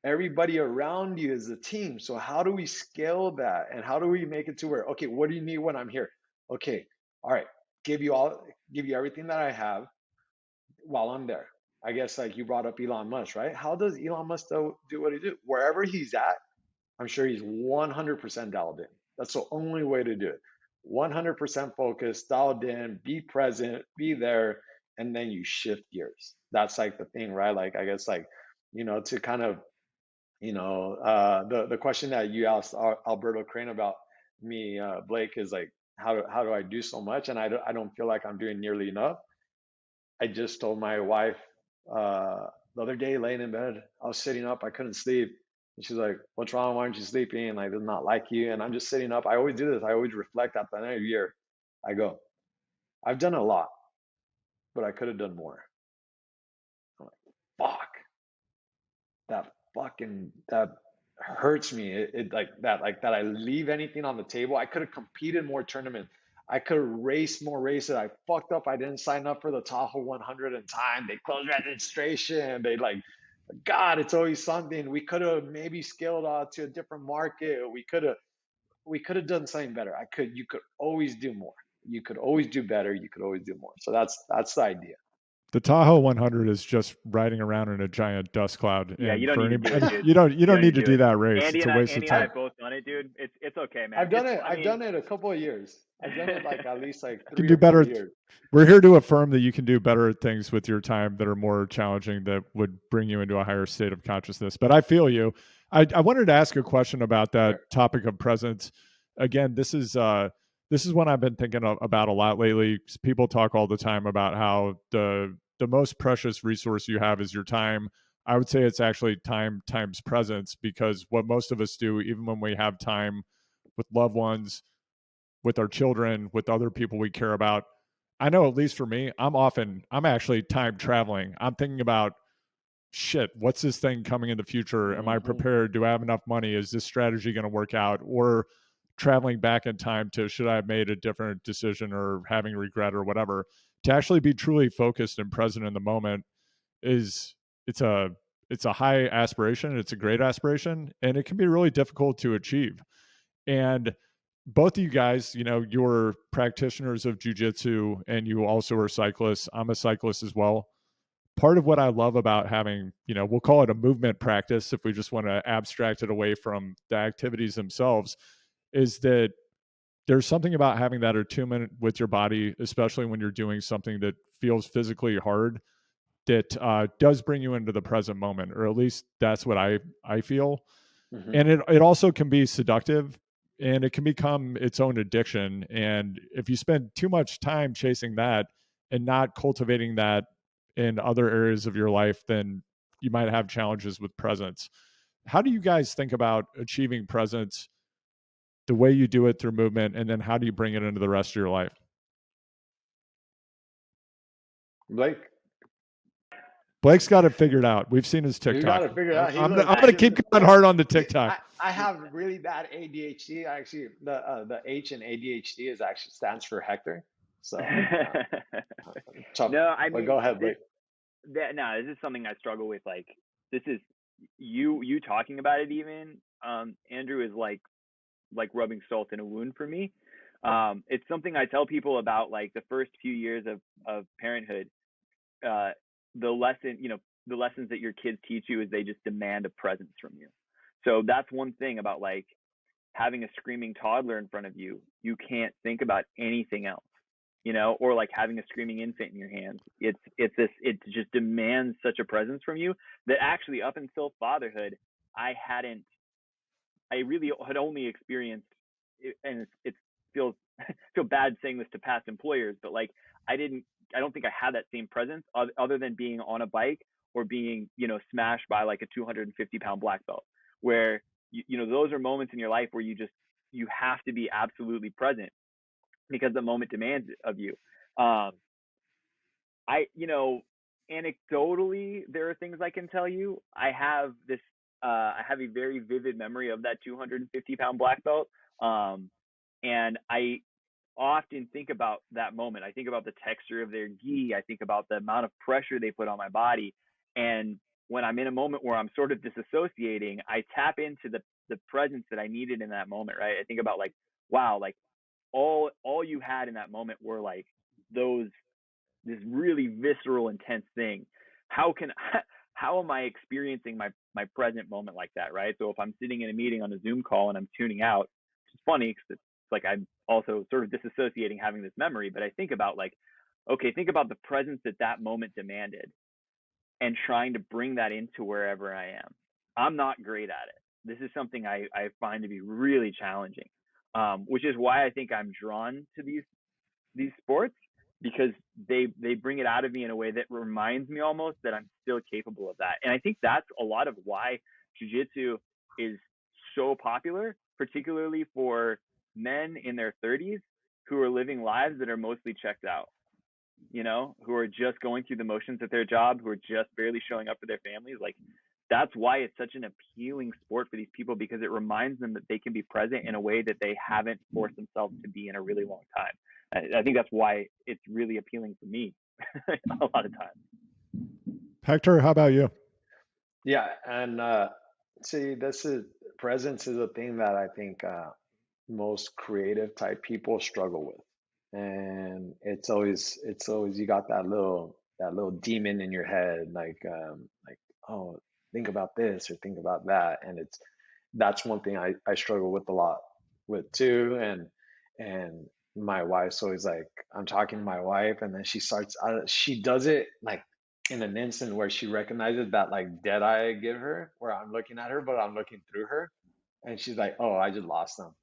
Everybody around you is the team. So how do we scale that? And how do we make it to where, okay, what do you need when I'm here? Okay, all right, give you everything that I have while I'm there. I guess like you brought up Elon Musk, right? How does Elon Musk do what he do? Wherever he's at, I'm sure he's 100% dialed in. That's the only way to do it. 100% focused, dialed in, be present, be there, and then you shift gears. That's like the thing, right? Like, I guess like, you know, to kind of, you know, the question that you asked Alberto Crane about me, Blake, is like, how do I do so much? And I don't feel like I'm doing nearly enough. I just told my wife the other day, laying in bed, I was sitting up, I couldn't sleep. And she's like, what's wrong? Why aren't you sleeping? And I did not like you. And I'm just sitting up. I always do this. I always reflect at the end of the year. I go, I've done a lot, but I could have done more. I'm like, fuck. That hurts me. It like that I leave anything on the table. I could have competed more tournaments. I could have raced more races. I fucked up. I didn't sign up for the Tahoe 100 in time. They closed registration. They like, God, it's always something. We could have maybe scaled out to a different market. We could have done something better. You could always do more. You could always do better. You could always do more. So that's the idea. The Tahoe 100 is just riding around in a giant dust cloud. Yeah, and you don't need to do it, dude. You don't need to do that race. Andy it's a waste Andy of time. and I both done it, dude. It's okay, man. I've done it a couple of years. I've done it like at least like 3 or 4 years. We're here to affirm that you can do better things with your time that are more challenging, that would bring you into a higher state of consciousness. But I feel you. I wanted to ask a question about that topic of presence. Again, this is one I've been thinking about a lot lately. People talk all the time about how the most precious resource you have is your time. I would say it's actually time times presence, because what most of us do, even when we have time with loved ones, with our children, with other people we care about, I know at least for me, I'm actually time traveling. I'm thinking about, shit, what's this thing coming in the future? Am I prepared? Do I have enough money? Is this strategy going to work out? Or traveling back in time to, should I have made a different decision or having regret or whatever? To actually be truly focused and present in the moment it's a high aspiration. It's a great aspiration, and it can be really difficult to achieve. And both of you guys, you know, you're practitioners of jiu-jitsu and you also are cyclists. I'm a cyclist as well. Part of what I love about having, you know, we'll call it a movement practice if we just want to abstract it away from the activities themselves, is that there's something about having that attunement with your body, especially when you're doing something that feels physically hard, that does bring you into the present moment, or at least that's what I feel. And it also can be seductive, and it can become its own addiction. And if you spend too much time chasing that and not cultivating that in other areas of your life, then you might have challenges with presence. How do you guys think about achieving presence the way you do it through movement, and then how do you bring it into the rest of your life? Blake, Blake's got it figured out. We've seen his you got TikTok. to figure it out. He I'm look. going to keep going hard on the TikTok. I have really bad ADHD. Actually, the H in ADHD is actually stands for Hector. So, no, I mean, go ahead, Blake. No, this is something I struggle with. Like, this is you talking about it. Even Andrew is like rubbing salt in a wound for me. It's something I tell people about, like the first few years of parenthood. The lessons that your kids teach you is they just demand a presence from you. So that's one thing about like having a screaming toddler in front of you. You can't think about anything else, or like having a screaming infant in your hands. It just demands such a presence from you that actually up until fatherhood, I really had only experienced, and it feels feel bad saying this to past employers, but like I don't think I had that same presence other than being on a bike or being, smashed by like a 250-pound black belt, where those are moments in your life where you have to be absolutely present because the moment demands it of you. Anecdotally, there are things I can tell you. I have a very vivid memory of that 250-pound black belt. And I often think about that moment. I think about the texture of their gi. I think about the amount of pressure they put on my body. And when I'm in a moment where I'm sort of disassociating, I tap into the presence that I needed in that moment, right? I think about like, wow, like all you had in that moment were like this really visceral, intense thing. How am I experiencing my present moment like that, right? So if I'm sitting in a meeting on a Zoom call and I'm tuning out, it's funny because it's like I'm also sort of disassociating having this memory, but I think about like, okay, think about the presence that moment demanded and trying to bring that into wherever I am. I'm not great at it. This is something I find to be really challenging, which is why I think I'm drawn to these sports, because they bring it out of me in a way that reminds me almost that I'm still capable of that. And I think that's a lot of why jiu-jitsu is so popular, particularly for men in their 30s who are living lives that are mostly checked out, who are just going through the motions at their job, who are just barely showing up for their families. Like, that's why it's such an appealing sport for these people, because it reminds them that they can be present in a way that they haven't forced themselves to be in a really long time. I think that's why it's really appealing for me a lot of times. Hector, how about you? Yeah, and see, presence is a thing that I think most creative type people struggle with, and it's always you got that little demon in your head, like oh, think about this or think about that, and that's one thing I struggle with a lot with too, and my wife's always like, I'm talking to my wife, and then she does it like in an instant where she recognizes that like dead eye I give her, where I'm looking at her but I'm looking through her, and she's like, oh, I just lost them,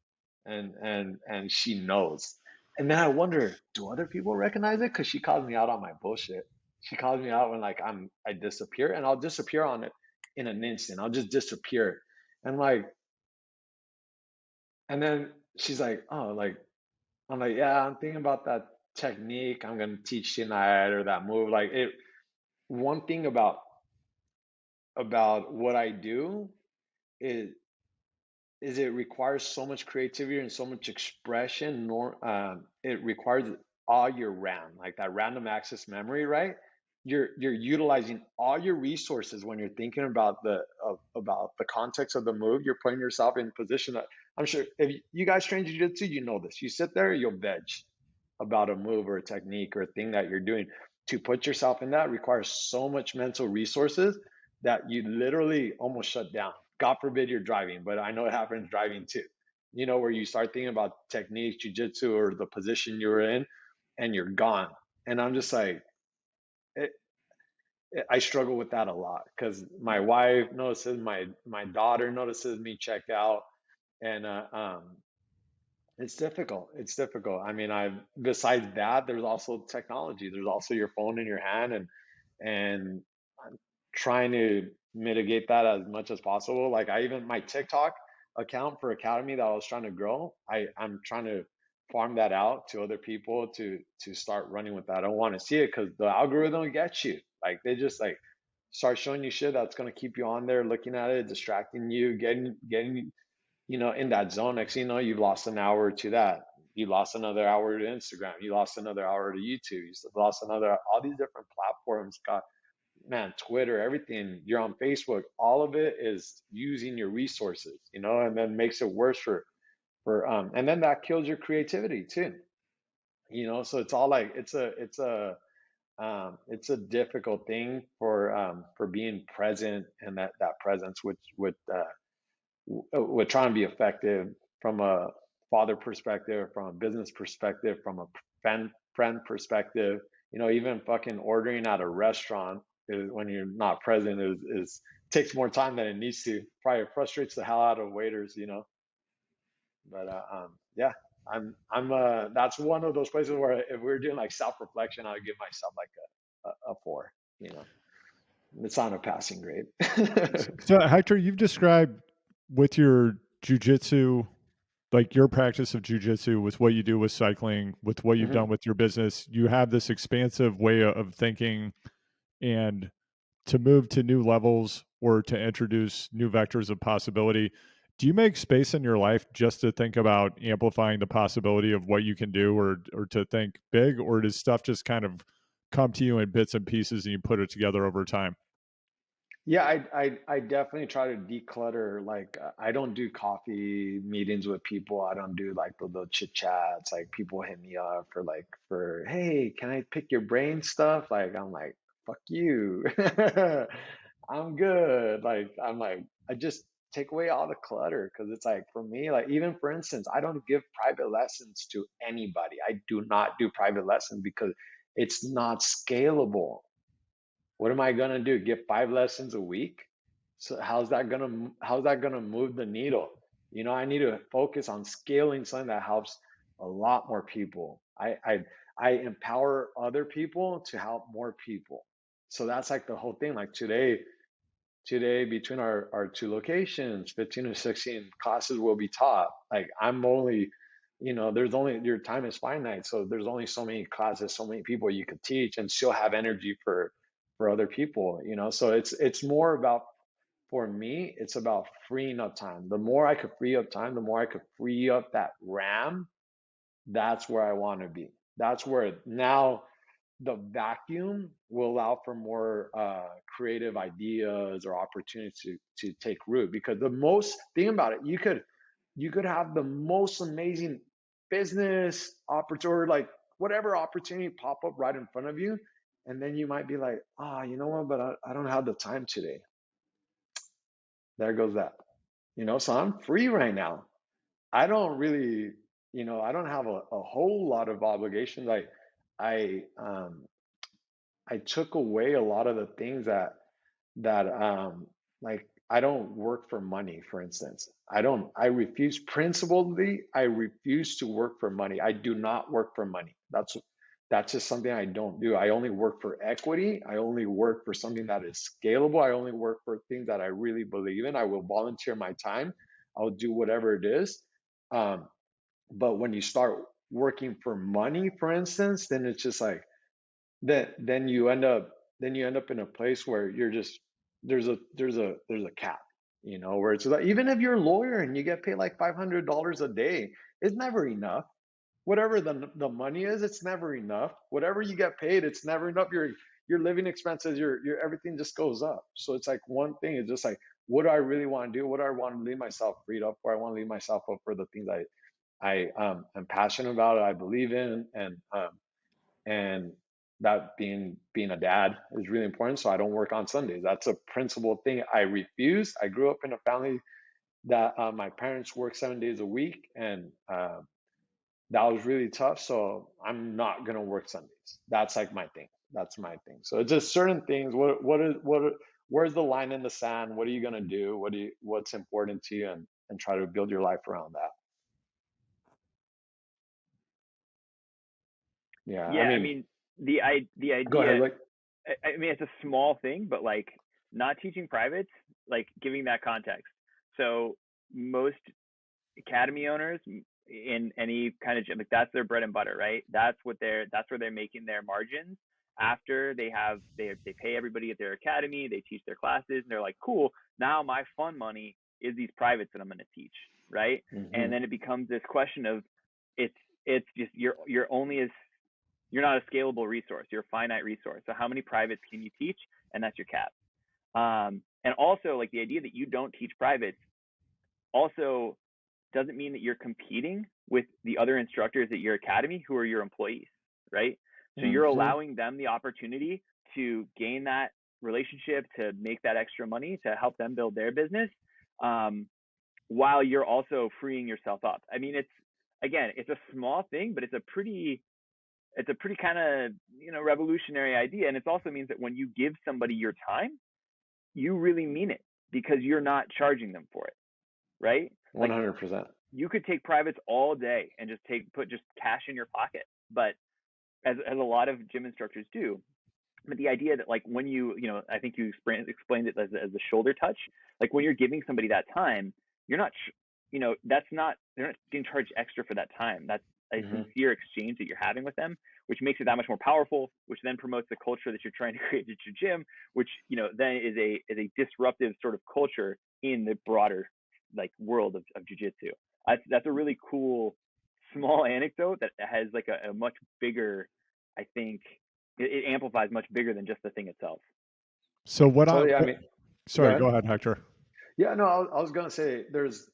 and she knows. And then I wonder, do other people recognize it? Because she calls me out on my bullshit. She calls me out when like I disappear, and I'll disappear on it in an instant. I'll just disappear, and like, and then she's like, oh, like, I'm like, yeah, I'm thinking about that technique I'm gonna teach tonight, or that move. Like, it. One thing about what I do is it requires so much creativity and so much expression. It requires all your RAM, like that random access memory, right? You're utilizing all your resources when you're thinking about the context of the move. You're putting yourself in position that, I'm sure if you guys train jiu-jitsu, you know this. You sit there, you'll veg about a move or a technique or a thing that you're doing. To put yourself in that requires so much mental resources that you literally almost shut down. God forbid you're driving, but I know it happens driving too. Where you start thinking about techniques, jujitsu, or the position you're in, and you're gone. And I'm just like, I struggle with that a lot because my wife notices, my daughter notices me check out, and it's difficult. It's difficult. I mean, besides that, there's also technology. There's also your phone in your hand, and I'm trying to mitigate that as much as possible. Like my TikTok account for Academy that I was trying to grow, I'm trying to farm that out to other people to start running with that. I don't want to see it because the algorithm gets you. Like they just like start showing you shit that's gonna keep you on there, looking at it, distracting you, getting in that zone. Next thing you know, you've lost an hour to that. You lost another hour to Instagram. You lost another hour to YouTube. You lost another, all these different platforms. Got, man, Twitter, everything. You're on Facebook. All of it is using your resources, and then makes it worse and then that kills your creativity too. So it's all like, it's a difficult thing for being present, and that presence with trying to be effective from a father perspective, from a business perspective, from a friend perspective. Even fucking ordering at a restaurant when you're not present is takes more time than it needs to. Probably frustrates the hell out of waiters. But yeah, I'm that's one of those places where if we're doing like self reflection, I would give myself like a 4. It's on a passing grade. So, Hector, you've described with your jujitsu, like your practice of jujitsu, with what you do with cycling, with what you've Mhm. done with your business, you have this expansive way of thinking, and to move to new levels or to introduce new vectors of possibility. Do you make space in your life just to think about amplifying the possibility of what you can do, or to think big, or does stuff just kind of come to you in bits and pieces and you put it together over time? Yeah, I definitely try to declutter. Like, I don't do coffee meetings with people. I don't do like the chit chats. Like, people hit me up for hey, can I pick your brain stuff? Like, I'm like, fuck you. I'm good. Like, I just take away all the clutter because it's like for me, like even for instance, I don't give private lessons to anybody. I do not do private lessons because it's not scalable. What am I gonna do? Get 5 lessons a week? So how's that gonna move the needle? I need to focus on scaling something that helps a lot more people. I empower other people to help more people. So that's like the whole thing. Like today between our two locations, 15 to 16 classes will be taught. Like I'm only, there's only, your time is finite. So there's only so many classes, so many people you could teach and still have energy for other people. So it's more about, for me, it's about freeing up time. The more I could free up time, the more I could free up that RAM. That's where I want to be. That's where now the vacuum will allow for more creative ideas or opportunities to take root. Because the most thing about it, you could have the most amazing business opportunity, like whatever opportunity pop up right in front of you, and then you might be like, you know what? But I don't have the time today. There goes that. So I'm free right now. I don't really, I don't have a whole lot of obligations. I I took away a lot of the things that like I don't work for money, for instance. I refuse principally, I refuse to work for money. I do not work for money. That's just something I don't do. I only work for equity. I only work for something that is scalable. I only work for things that I really believe in. I will volunteer my time. I'll do whatever it is. Um, but when you start working for money, for instance, then it's just like then you end up in a place where you're just there's a cap, where it's like even if you're a lawyer and you get paid like $500 a day, it's never enough. Whatever the money is, it's never enough. Whatever you get paid, it's never enough. Your living expenses, your everything just goes up. So it's like one thing is just like, what do I really want to do? What do I want to leave myself freed up for? I want to leave myself up for the things I am passionate about, I believe in, and that being a dad is really important. So I don't work on Sundays. That's a principal thing I refuse. I grew up in a family that my parents work 7 days a week, and that was really tough. So I'm not gonna work Sundays. That's like my thing. That's my thing. So it's just certain things. Where's the line in the sand? What are you gonna do? What's important to you, and try to build your life around that. Yeah, I Yeah, I mean, mean the go ahead, idea like. I mean, it's a small thing, but like not teaching privates, like giving that context. So most academy owners in any kind of gym, like that's their bread and butter, right? That's where they're making their margins after they pay everybody at their academy, they teach their classes, and they're like, cool, now my fun money is these privates that I'm going to teach, right? And then it becomes this question of it's just you're only as you're not a scalable resource, you're a finite resource. So how many privates can you teach? And that's your cap. And also, like, the idea that you don't teach privates also doesn't mean that you're competing with the other instructors at your academy who are your employees, right? So you're allowing them the opportunity to gain that relationship, to make that extra money, to help them build their business, while you're also freeing yourself up. I mean, it's a small thing, but it's a pretty kind of, revolutionary idea. And it also means that when you give somebody your time, you really mean it, because you're not charging them for it, right? 100%. You could take privates all day and just put cash in your pocket, but as a lot of gym instructors do. But the idea that, like, when I think you explained it as a shoulder touch, like when you're giving somebody that time, you're not, they're not getting charged extra for that time. That's a sincere exchange that you're having with them, which makes it that much more powerful, which then promotes the culture that you're trying to create at your gym, which, then is a disruptive sort of culture in the broader, like, world of jiu-jitsu. That's a really cool small anecdote that has, like, a much bigger, I think it amplifies much bigger than just the thing itself. So sorry, go go ahead, Hector. Yeah, no, I was gonna say there's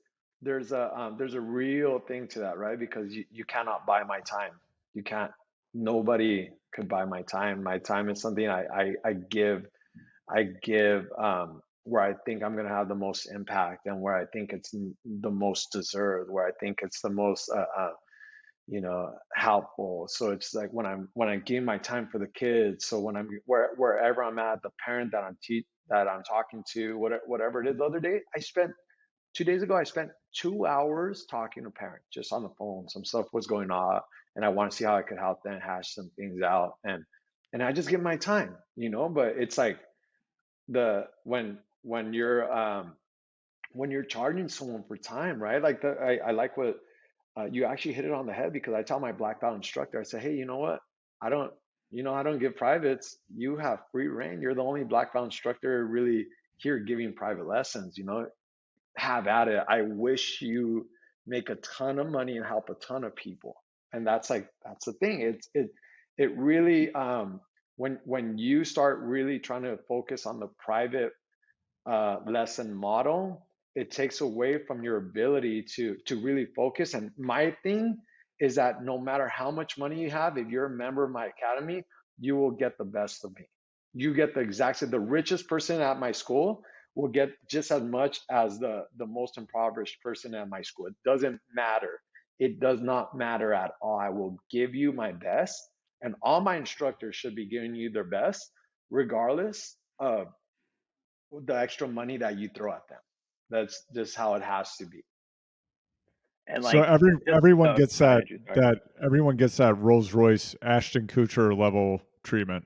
a real thing to that, right? Because you cannot buy my time. You can't. Nobody could buy my time. My time is something I give where I think I'm gonna have the most impact, and where I think it's the most deserved, where I think it's the most helpful. So it's like when I give my time for the kids. So when I'm wherever I'm at, the parent that I'm talking to, whatever it is. The other day, 2 days ago, I spent 2 hours talking to parents just on the phone. Some stuff was going on, and I want to see how I could help them hash some things out. And I just give my time, But it's like when you're charging someone for time, right? Like I like what you actually hit it on the head, because I tell my black belt instructor, I say, hey, you know what? I don't give privates. You have free reign. You're the only black belt instructor really here giving private lessons. Have at it. I wish you make a ton of money and help a ton of people. And that's the thing. It really when you start really trying to focus on the private lesson model, it takes away from your ability to really focus. And my thing is that no matter how much money you have, if you're a member of my academy, you will get the best of me. You get the richest person at my school will get just as much as the most impoverished person at my school. It doesn't matter. It does not matter at all. I will give you my best, and all my instructors should be giving you their best, regardless of the extra money that you throw at them. That's just how it has to be. And so everyone gets that Rolls Royce Ashton Kutcher level treatment.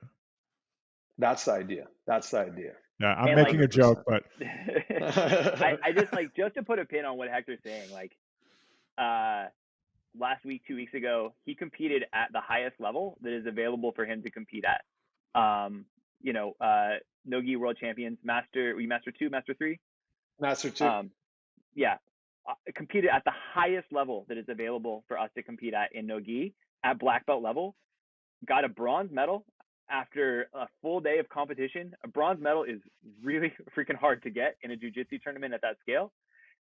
That's the idea. Yeah, I'm making a joke, but I just, like, just to put a pin on what Hector's saying, like, last week, 2 weeks ago, he competed at the highest level that is available for him to compete at. No-Gi World Champions, Master 2, Master 3? Master 2. Yeah. Competed at the highest level that is available for us to compete at in No-Gi, at black belt level, got a bronze medal after a full day of competition. A bronze medal is really freaking hard to get in a jiu-jitsu tournament at that scale.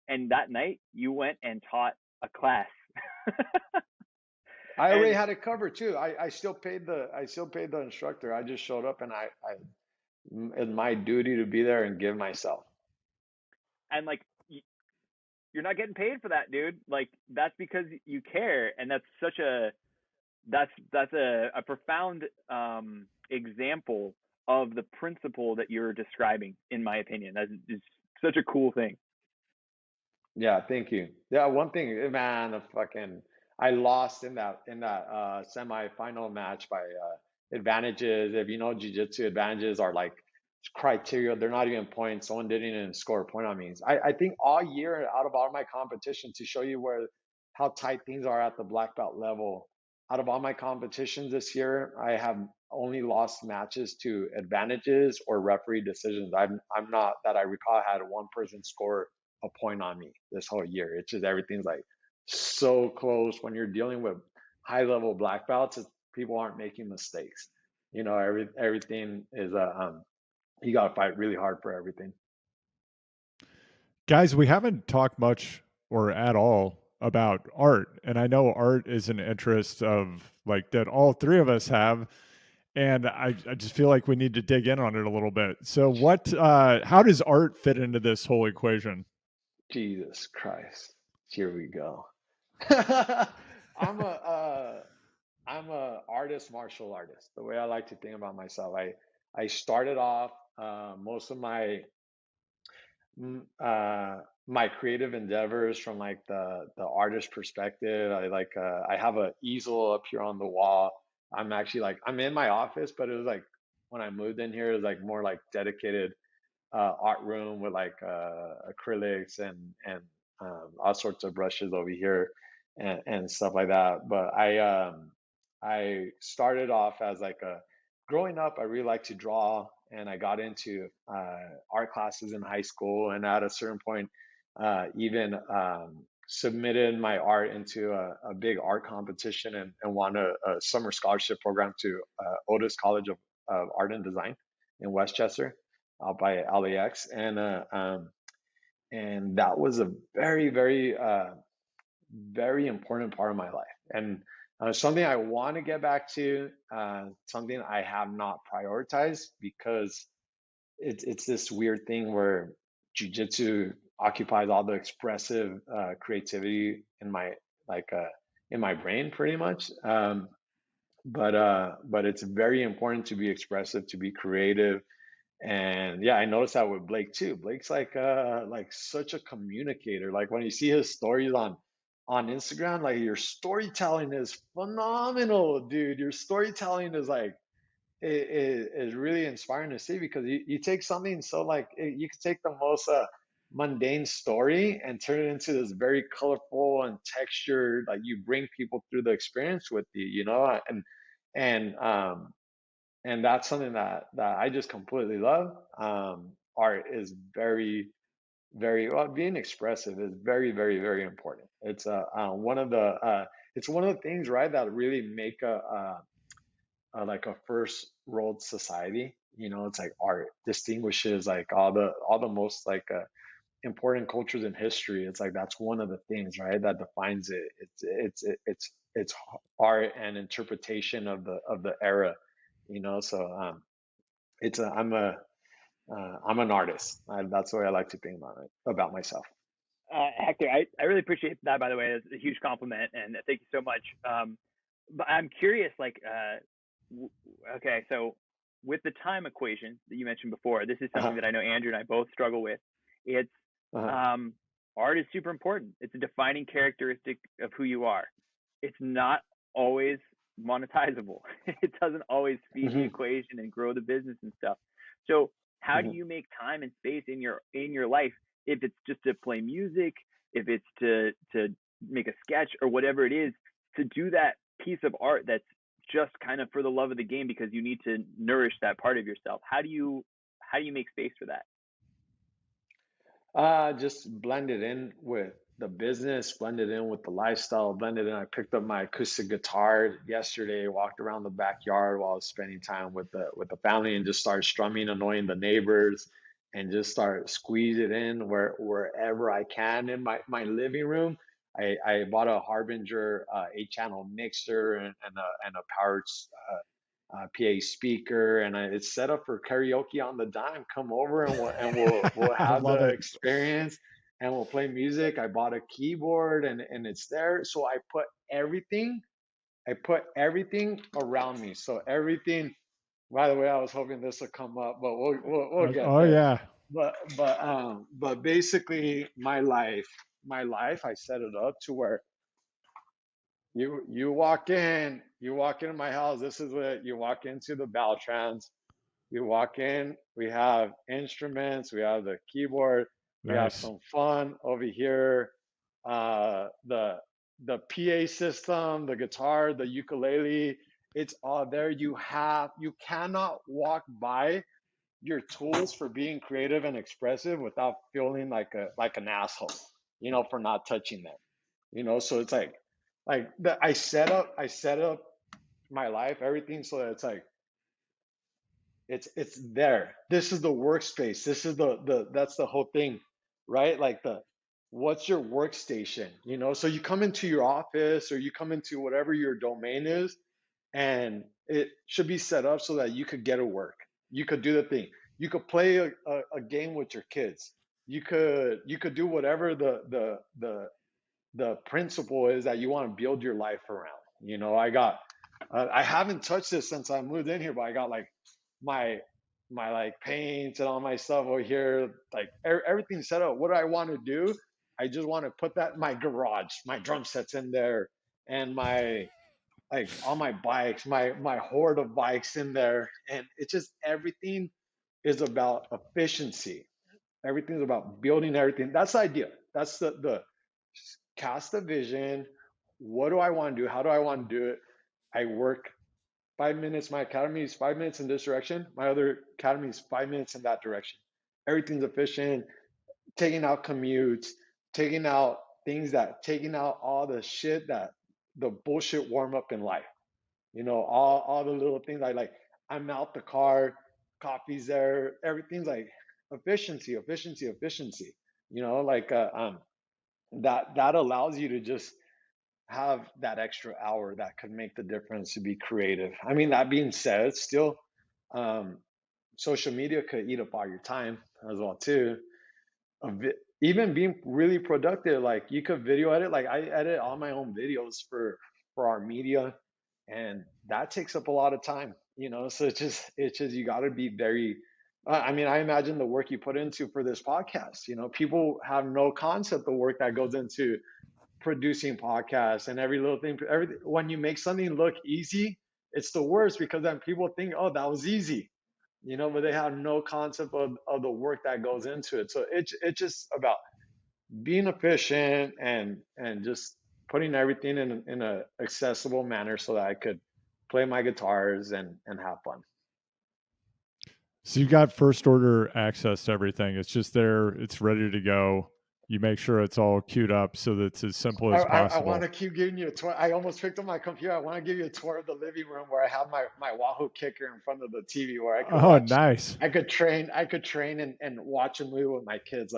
And that night, you went and taught a class. I already had it covered too. I still paid the instructor. I just showed up, and it's my duty to be there and give myself. And, like, you're not getting paid for that, dude. Like, that's because you care, and that's such a profound example of the principle that you're describing, in my opinion. That is such a cool thing. Yeah, thank you. Yeah, one thing, man, I lost in that semi-final match by advantages. If you know jiu-jitsu, advantages are like criteria. They're not even points. Someone didn't even score a point on me. I think all year out of all my competition, to show you how tight things are at the black belt level, out of all my competitions this year, I have only lost matches to advantages or referee decisions. I'm not, that I recall, had one person score a point on me this whole year. It's just everything's like so close. When you're dealing with high level black belts, people aren't making mistakes. You know, everything is you got to fight really hard for everything. Guys, we haven't talked much or at all about art, and I know art is an interest of like that all three of us have, and I just feel like we need to dig in on it a little bit. So how does art fit into this whole equation? Jesus Christ, here we go. I'm a artist, martial artist. The way I like to think about myself, I started off most of my creative endeavors from like the artist perspective. I have a easel up here on the wall. I'm actually like, I'm in my office, but it was like when I moved in here, it was like more like dedicated art room with like acrylics and all sorts of brushes over here and stuff like that. But I started off as like growing up, I really liked to draw, and I got into art classes in high school, and at a certain point, even submitted my art into a big art competition and won a summer scholarship program to Otis College of Art and Design in Westchester, out by LAX, and that was a very, very, very important part of my life, and something I want to get back to, something I have not prioritized because it's this weird thing where jujitsu occupies all the expressive creativity in my like in my brain pretty much. But it's very important to be expressive, to be creative. And yeah, I noticed that with Blake too. Blake's like such a communicator. Like when you see his stories on Instagram, like your storytelling is phenomenal, dude. Your storytelling is like is really inspiring to see, because you take something so like you could take the most mundane story and turn it into this very colorful and textured, like you bring people through the experience with you, you know, and um and that's something that I just completely love. Art is very, very well, being expressive is very, very, very important. It's one of the things, right, that really make like a first world society. You know, it's like art distinguishes like all the most like important cultures in history. It's like that's one of the things, right, that defines it. It's art and interpretation of the era. You know, so it's a I'm an artist. That's the way I like to think about myself. Hector, I really appreciate that, by the way. It's a huge compliment, and thank you so much. But I'm curious, like, okay, so with the time equation that you mentioned before, this is something that I know Andrew and I both struggle with. It's art is super important. It's a defining characteristic of who you are. It's not always monetizable. It doesn't always feed the equation and grow the business and stuff. So how do you make time and space in your life, if it's just to play music, if it's to make a sketch or whatever it is, to do that piece of art that's just kind of for the love of the game because you need to nourish that part of yourself? How do you make space for that? Just blend it in with the business, blend it in with the lifestyle, blend it in. I picked up my acoustic guitar yesterday, walked around the backyard while I was spending time with the family, and just started strumming, annoying the neighbors, and just start squeeze it in wherever I can in my living room. I bought a Harbinger 8-channel mixer and a powered PA speaker, and it's set up for karaoke on the dime. Come over and we'll have Love the it. experience, and we'll play music. I bought a keyboard, and it's there. So I put everything around me. So everything. By the way, I was hoping this would come up, but we'll get Oh there. yeah. But basically, my life, I set it up to where you walk into my house. This is what you walk into the Beltrans. You walk in, we have instruments, we have the keyboard, we have Nice. some fun over here. The PA system, the guitar, the ukulele, it's all there. You cannot walk by your tools for being creative and expressive without feeling like an asshole, for not touching them. So it's I set up my life, everything, so that it's like it's there. This is the workspace. This is that's the whole thing, right? What's your workstation? So you come into your office or you come into whatever your domain is, and it should be set up so that you could get to work. You could do the thing. You could play a game with your kids. You could do whatever the principle is that you want to build your life around. I haven't touched this since I moved in here, but I got my paints and all my stuff over here, everything set up. What do I want to do? I just want to put that my garage, my drum sets in there, and my all my bikes, my horde of bikes in there, and it's just everything is about efficiency. Everything's about building everything. That's the idea. That's the cast a vision. What do I want to do? How do I want to do it? I work 5 minutes. My academy is 5 minutes in this direction. My other academy is 5 minutes in that direction. Everything's efficient, taking out commutes, taking out all the shit that the bullshit warm up in life. All the little things I'm out the car, coffee's there, everything's like efficiency, efficiency, efficiency. That allows you to just have that extra hour that could make the difference to be creative. I mean, that being said, still, social media could eat up all your time as well too. Even being really productive, you could video edit. I edit all my own videos for our media, and that takes up a lot of time. So it's just you got to be very. I mean, I imagine the work you put into for this podcast. People have no concept the work that goes into producing podcasts and every little thing. When you make something look easy, it's the worst, because then people think, oh, that was easy, but they have no concept of the work that goes into it. So it's just about being efficient and just putting everything in a accessible manner so that I could play my guitars and have fun. So you got first order access to everything. It's just there. It's ready to go. You make sure it's all queued up so that it's as simple as I possible. want to keep giving you a tour. I almost picked up my computer. I want to give you a tour of the living room where I have my Wahoo kicker in front of the TV where I could watch. Nice. I could train and watch a movie with my kids.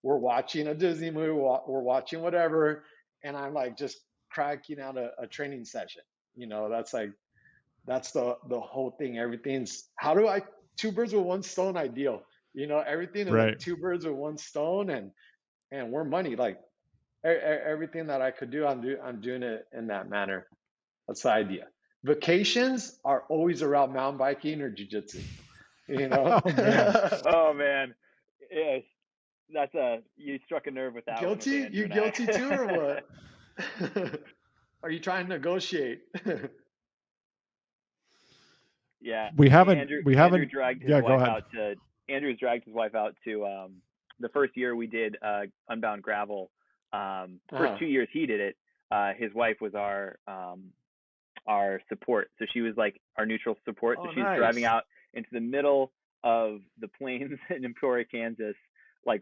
We're watching a Disney movie, we're watching whatever, and I'm just cracking out a training session. That's the whole thing. Everything's two birds with one stone ideal. Everything is Right. two birds with one stone, and we're money. Everything that I could do, I'm doing it in that manner. That's the idea. Vacations are always around mountain biking or jiu-jitsu. Oh man, yes, you struck a nerve with that. Guilty? One You guilty too, or what? Are you trying to negotiate? Yeah, we haven't Andrew dragged his wife out to. Andrew's dragged his wife out to the first year we did Unbound Gravel. First 2 years he did it. His wife was our support, so she was our neutral support. So she's driving out into the middle of the plains in Emporia, Kansas,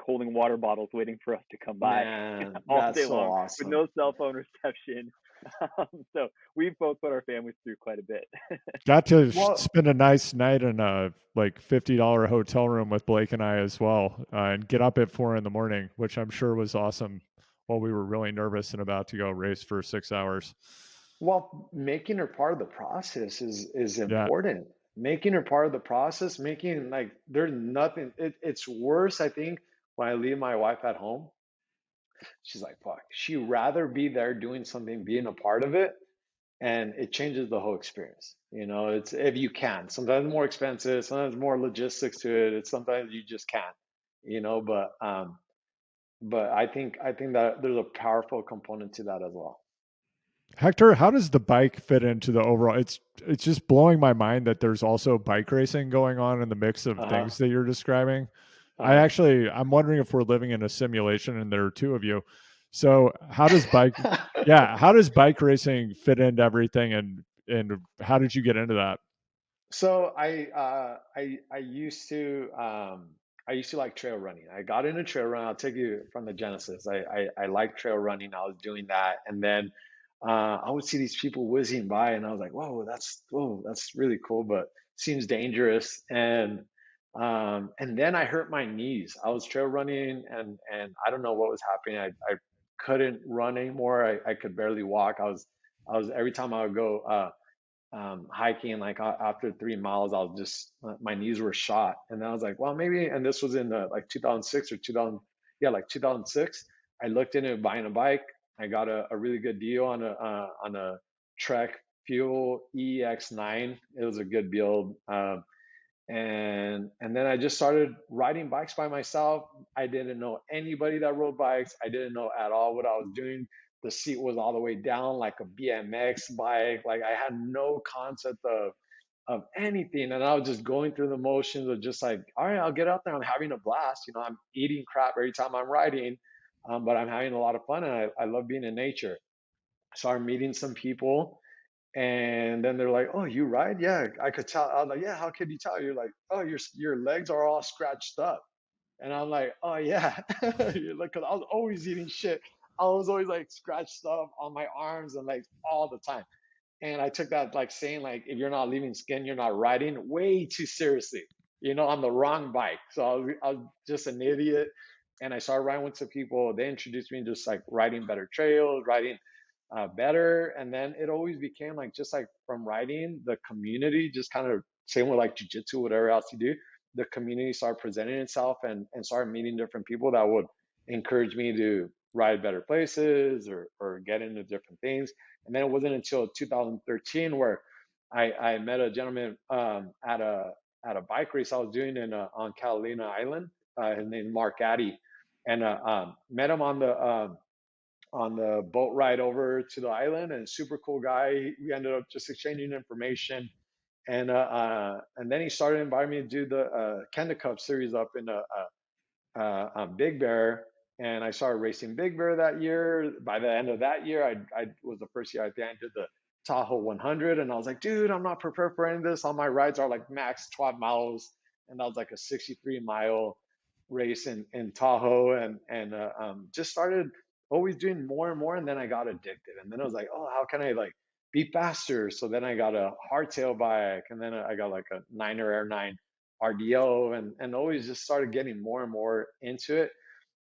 holding water bottles, waiting for us to come by. Man, all day so long awesome. with no cell phone reception. So we've both put our families through quite a bit. Got to spend a nice night in a $50 hotel room with Blake and I as well, and get up at 4 a.m, which I'm sure was awesome while we were really nervous and about to go race for 6 hours. Well, making her part of the process is important. Yeah. Making her part of the process, there's nothing. It's worse, I think, when I leave my wife at home. She's like, fuck, she'd rather be there doing something, being a part of it. And it changes the whole experience. It's, if you can, sometimes more expensive, sometimes more logistics to it. It's sometimes you just can't, but I think that there's a powerful component to that as well. Hector, how does the bike fit into the overall? It's just blowing my mind that there's also bike racing going on in the mix of Uh-huh. things that you're describing. Uh-huh. I'm wondering if we're living in a simulation and there are two of you. So how does bike racing fit into everything, and how did you get into that? So I used to like trail running. I got into trail running. I'll take you from the genesis. I like trail running. I was doing that, and then I would see these people whizzing by, and I was like, whoa, that's really cool, but seems dangerous. And then I hurt my knees. I was trail running, and I don't know what was happening. I couldn't run anymore. I could barely walk. I was every time I would go. Hiking, like after 3 miles, I was just my knees were shot, and I was like, well, maybe. And this was in like 2006 or 2000, yeah, like 2006. I looked into buying a bike. I got a really good deal on a Trek Fuel EX9. It was a good build. And then I just started riding bikes by myself. I didn't know anybody that rode bikes. I didn't know at all what I was doing. The seat was all the way down like a BMX bike. Like I had no concept of anything, and I was just going through the motions of just like, all right, I'll get out there. I'm having a blast. I'm eating crap every time I'm riding, but I'm having a lot of fun, and I love being in nature. So I'm meeting some people, and then they're like, "Oh, you ride? Yeah, I could tell." I was like, "Yeah, how could you tell?" You're like, "Oh, your legs are all scratched up." And I'm like, "Oh yeah," you're like, because I was always eating shit. I was always like scratched stuff on my arms and legs all the time. And I took that like saying like, if you're not leaving skin, you're not riding, way too seriously. On the wrong bike. So I was just an idiot. And I started riding with some people. They introduced me to just like riding better trails, riding better. And then it always became like, just like from riding, the community just kind of, same with like jujitsu, whatever else you do, the community started presenting itself, and started meeting different people that would encourage me to ride better places, or get into different things. And then it wasn't until 2013 where I met a gentleman at a bike race I was doing on Catalina Island. His name Mark Addy, and met him on the boat ride over to the island. And super cool guy. We ended up just exchanging information, and then he started inviting me to do the Kenda Cup series up in Big Bear. And I started racing Big Bear that year. By the end of that year, I was the first year I think I did the Tahoe 100, and I was like, dude, I'm not prepared for any of this. All my rides are like max 12 miles, and that was like a 63-mile race in Tahoe, and just started always doing more and more, and then I got addicted, and then I was like, oh, how can I like be faster? So then I got a hardtail bike, and then I got like a Niner Air 9 RDO, and always just started getting more and more into it.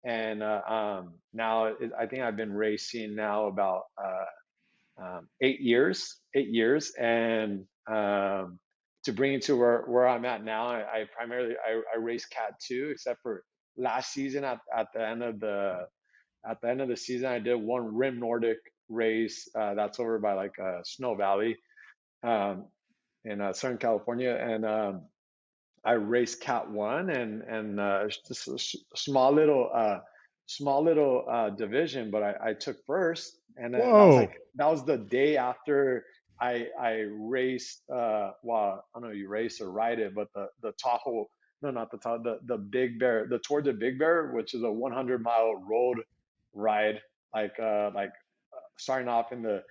And now I think I've been racing now about 8 years, and to bring it to where I'm at now, I primarily I race Cat 2, except for last season at the end of the season I did one Rim Nordic race, that's over by like Snow Valley, um, in Southern California, and I raced Cat One, and just a small little division, but I took first, and that was Whoa. like that was the day after I raced. Well, I don't know, you race or ride it, but the Tahoe, no, not the Tahoe, the Big Bear, the Tour de Big Bear, which is a 100-mile road ride, like starting off in the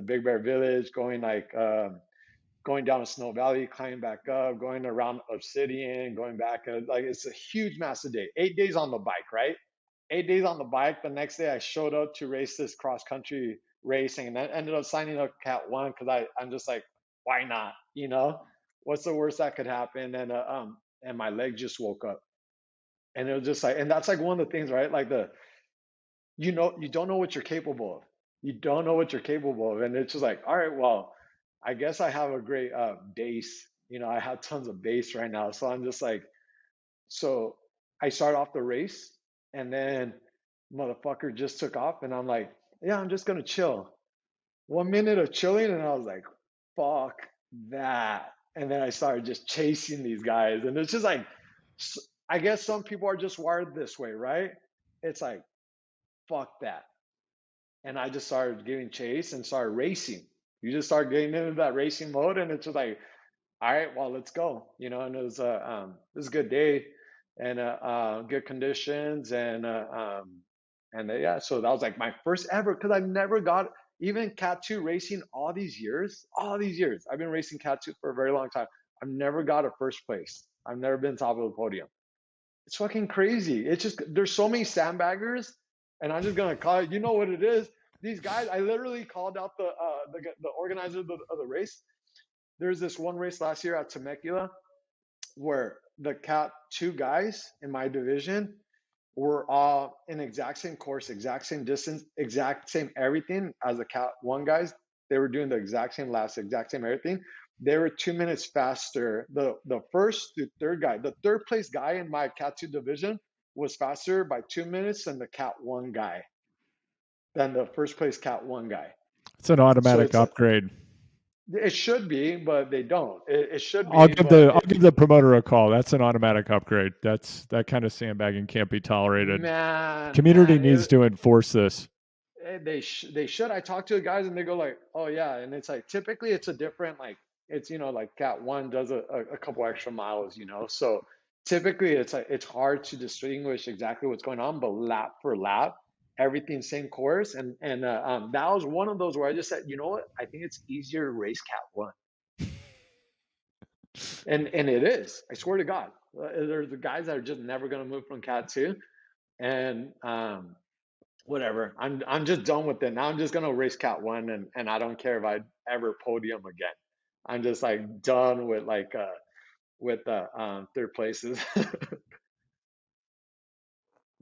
Big Bear Village, going down a Snow Valley, climbing back up, going around Obsidian, going back. Like it's a huge, massive day. 8 days on the bike, right? 8 days on the bike. The next day, I showed up to race this cross country racing, and then ended up signing up Cat One because I'm just like, why not? What's the worst that could happen? And my leg just woke up, and it was just like, and that's like one of the things, right? Like you don't know what you're capable of. You don't know what you're capable of, and it's just like, all right, well, I guess I have a great base. I have tons of base right now, so I'm just like, so I start off the race, and then motherfucker just took off, and I'm like, yeah, I'm just gonna chill. 1 minute of chilling, and I was like, fuck that. And then I started just chasing these guys, and it's just like, I guess some people are just wired this way, right? It's like, fuck that. and I just started giving chase and started racing. You just start getting into that racing mode, and it's just like, all right, well, let's go. And it was a good day, and good conditions, yeah. So that was like my first ever, because I've never got even Cat 2 racing all these years. All these years, I've been racing Cat 2 for a very long time. I've never got a first place. I've never been top of the podium. It's fucking crazy. It's just there's so many sandbaggers, and I'm just gonna call it. You know what it is? These guys. I literally called out the organizer of the race. There's this one race last year at Temecula where the Cat 2 guys in my division were all in exact same course, exact same distance, exact same everything as the Cat 1 guys. They were doing the exact same laps, exact same everything. They were 2 minutes faster. The first to third guy, the third place guy in my Cat 2 division was faster by 2 minutes than the Cat 1 guy, than the first place Cat 1 guy. It's an automatic upgrade. It should be, but they don't. It should be. I'll give the promoter a call. That's an automatic upgrade. That kind of sandbagging can't be tolerated. Community needs to enforce this. They should. I talk to the guys and they go like, oh yeah, and it's like typically it's a different like it's like Cat 1 does a couple extra miles, so typically it's like it's hard to distinguish exactly what's going on, but lap for lap, everything same course, and that was one of those where I just said, you know what, I think it's easier to race Cat 1. And it is. I swear to God, there's the guys that are just never going to move from Cat 2, and whatever. I'm just done with it. Now I'm just gonna race Cat 1, and I don't care if I ever podium again. I'm just like done with third places.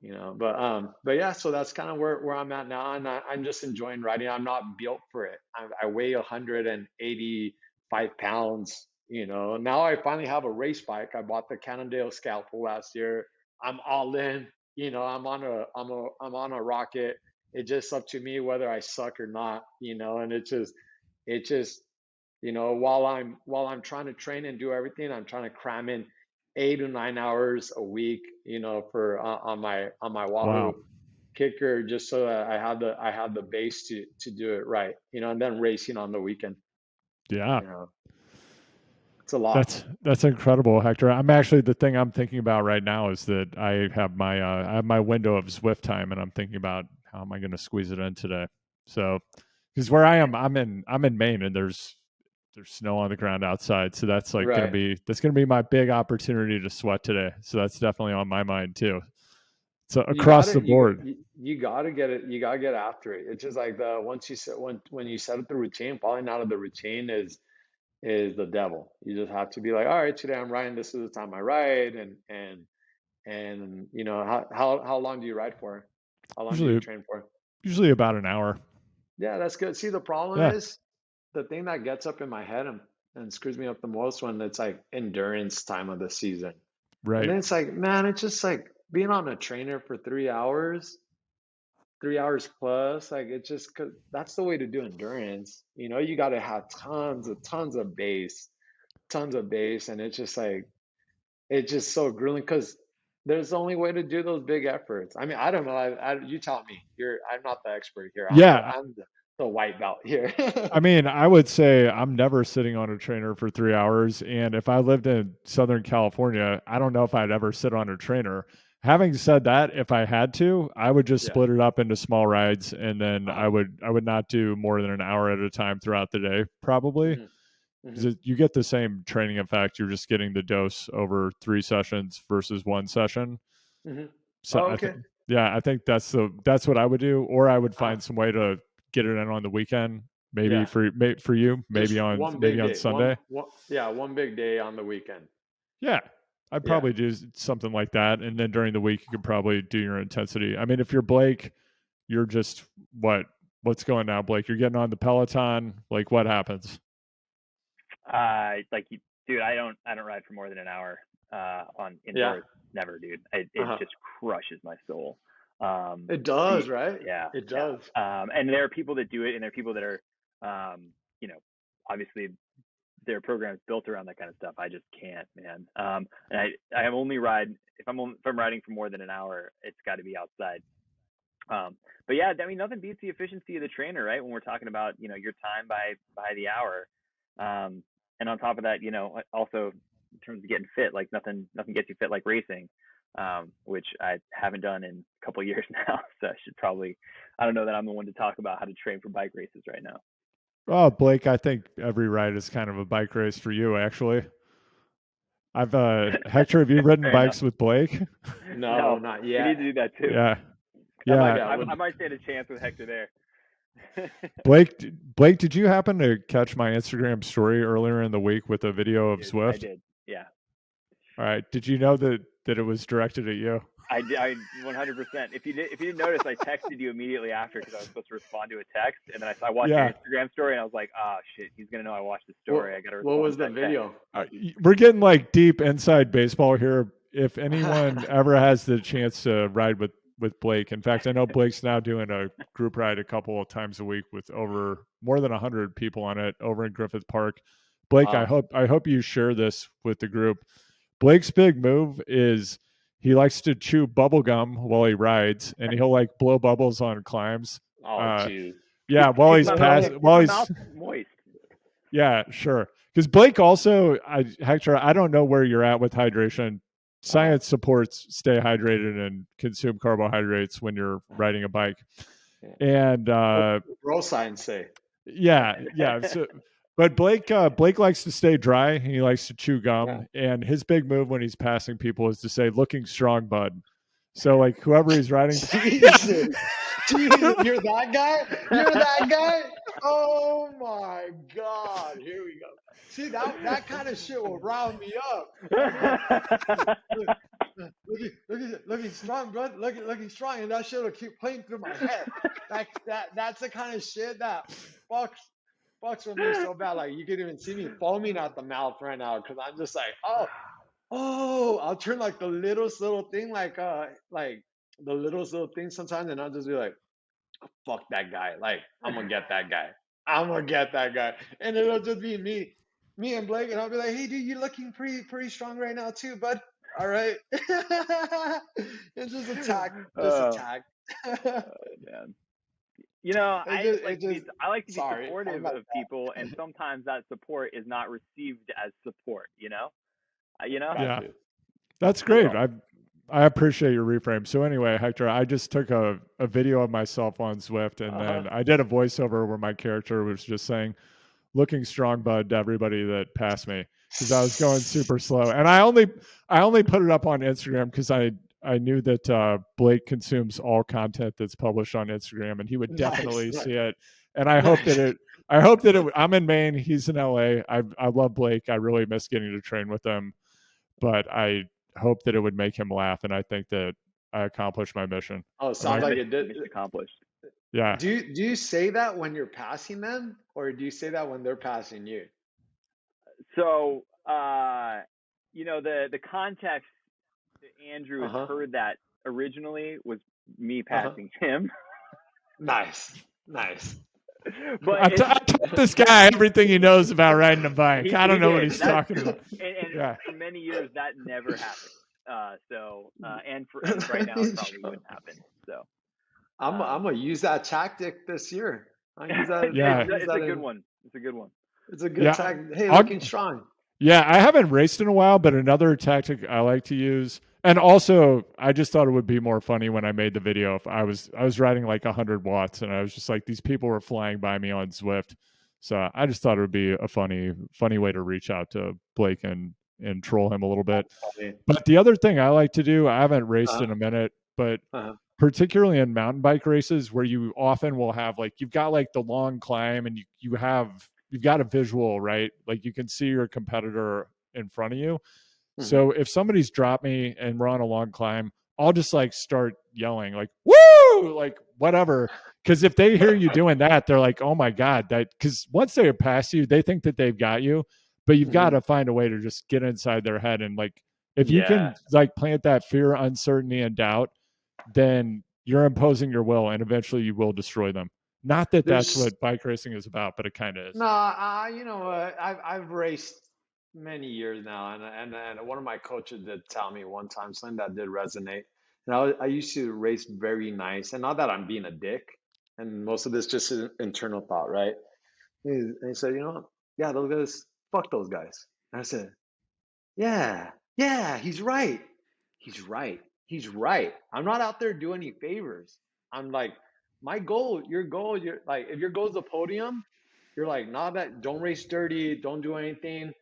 But yeah, so that's kind of where I'm at now, and I'm just enjoying riding. I'm not built for it. I weigh 185 pounds. Now I finally have a race bike. I bought the Cannondale Scalpel last year. I'm all in. I'm on a rocket. It's just up to me whether I suck or not. And it just while I'm trying to train and do everything, I'm trying to cram in 8 to 9 hours a week, for on my Wahoo kicker, just so that I have the base to do it right, and then racing on the weekend. Yeah. It's a lot. That's incredible, Hector. I'm actually, the thing I'm thinking about right now is that I have my window of Zwift time, and I'm thinking about how am I going to squeeze it in today. So, because where I am, I'm in Maine, and there's snow on the ground outside, so that's like gonna be my big opportunity to sweat today. So that's definitely on my mind too. So across the board, you gotta get it. You gotta get after it. It's just like once you set when you set up the routine, falling out of the routine is the devil. You just have to be like, all right, today I'm riding. This is the time I ride, and how long do you ride for? How long do you train for? Usually about an hour. Yeah, that's good. See, the problem is the thing that gets up in my head and screws me up the most when it's like endurance time of the season. Right. And then it's like, man, it's just like being on a trainer for 3 hours plus, like it's just, cause that's the way to do endurance. You got to have tons of base, and it's just like, it's just so grueling because there's the only way to do those big efforts. I mean, I don't know. You tell me. I'm not the expert here. I'm the white belt here. I mean, I would say I'm never sitting on a trainer for 3 hours. And if I lived in Southern California, I don't know if I'd ever sit on a trainer. Having said that, if I had to, I would just split it up into small rides, and then I would not do more than an hour at a time throughout the day, probably. Because you get the same training effect. You're just getting the dose over 3 sessions versus 1 session. So I think that's what I would do, or I would find some way to get it in on the weekend. Maybe for you, maybe on Sunday. One big day on the weekend. Yeah, I'd probably do something like that, and then during the week you could probably do your intensity. I mean, if you're Blake, you're just what's going now, Blake? You're getting on the Peloton. Like, what happens? Dude, I don't ride for more than an hour on indoors. Never, dude. It just crushes my soul. It does, right? Yeah, it does. And there are people that do it, and there are people that are, obviously their program's built around that kind of stuff. I just can't, man. And I only ride if I'm riding for more than an hour. It's got to be outside. But yeah, I mean, nothing beats the efficiency of the trainer, right? When we're talking about, you know, your time by the hour. And on top of that, you know, also in terms of getting fit, like nothing gets you fit like racing, which I haven't done in a couple of years now. So I should probably, I don't know that I'm the one to talk about how to train for bike races right now. Oh, Blake, I think every ride is kind of a bike race for you, actually. I've Hector, have you ridden Fair bikes enough. with Blake? No, not We yet. need to do that too. Yeah. I might stand a chance with Hector there. Blake, did you happen to catch my Instagram story earlier in the week with a video of Zwift? I did. Yeah. All right. Did you know that it was directed at you? I 100%. If you didn't notice, I texted you immediately after because I was supposed to respond to a text, and then I watched your Instagram story, and I was like, "Oh shit, he's gonna know I watched the story. I gotta." What was the video? We're getting like deep inside baseball here. If anyone ever has the chance to ride with Blake, in fact, I know Blake's now doing a group ride a couple of times a week with over more than 100 people on it over in Griffith Park. Blake, I hope you share this with the group. Blake's big move is he likes to chew bubble gum while he rides, and he'll like blow bubbles on climbs. Oh, geez. Yeah, while he's moist. Yeah, sure. Because Blake also, Hector, I don't know where you're at with hydration. Science supports stay hydrated and consume carbohydrates when you're riding a bike. And bro science say. Yeah. So, but Blake likes to stay dry. And he likes to chew gum, and his big move when he's passing people is to say, "Looking strong, bud." So like whoever he's riding, Jesus, you're that guy. Oh my God! Here we go. See that kind of shit will rile me up. Looking strong, bud. Looking strong, and that shit will keep playing through my head. That's the kind of shit that fucks with me so bad. Like you can even see me foaming at the mouth right now because I'm just like, oh, I'll turn like the littlest little thing, like the littlest little thing sometimes, and I'll just be like, fuck that guy. Like I'm gonna get that guy. And it'll just be me and Blake, and I'll be like, hey, dude, you're looking pretty strong right now too, bud. All right. It's just attack. Man. You know, I like to be supportive of people, and sometimes that support is not received as support. You know. Yeah, that's great. I appreciate your reframe. So anyway, Hector, I just took a video of myself on Zwift, and then I did a voiceover where my character was just saying, "Looking strong, bud," to everybody that passed me because I was going super slow. And I only put it up on Instagram because I knew that Blake consumes all content that's published on Instagram, and he would definitely see it. And I hope that I'm in Maine, he's in LA. I love Blake. I really miss getting to train with him, but I hope that it would make him laugh, and I think that I accomplished my mission. Oh, sounds like it did. Accomplished. Yeah. Do you say that when you're passing them, or do you say that when they're passing you? So, you know, the context that Andrew has heard that originally was me passing him. Nice. But I taught this guy everything he knows about riding a bike. I don't know what he's talking about. And for many years, that never happened. And right now, it probably wouldn't happen. So I'm gonna use that tactic this year. I use that. It's a good one. It's a good one. It's a good tactic. Hey, looking strong. Yeah, I haven't raced in a while, but another tactic I like to use, and also I just thought it would be more funny when I made the video. If I was riding like 100 watts, and I was just like, these people were flying by me on Zwift, so I just thought it would be a funny way to reach out to Blake and troll him a little bit. But the other thing I like to do, I haven't raced in a minute, but particularly in mountain bike races where you often will have like, you've got like the long climb and you've got a visual, right? Like you can see your competitor in front of you. So if somebody's dropped me and we're on a long climb, I'll just like start yelling like, woo, like whatever. Cause if they hear you doing that, they're like, oh my God, cause once they're past you, they think that they've got you, but you've got to find a way to just get inside their head. And like, if you can like plant that fear, uncertainty, and doubt, then you're imposing your will and eventually you will destroy them. Not that that's what bike racing is about, but it kind of is. No, you know what? I've raced many years now, and one of my coaches did tell me one time something that did resonate, And I used to race very nice, and not that I'm being a dick, and most of this just is internal thought, right? And he said, you know what? Yeah, those guys, fuck those guys. And I said, yeah, he's right. He's right. He's right. I'm not out there doing any favors. I'm like, my goal, your goal, you're like, if your goal is the podium, you're like, nah, that don't race dirty, don't do anything,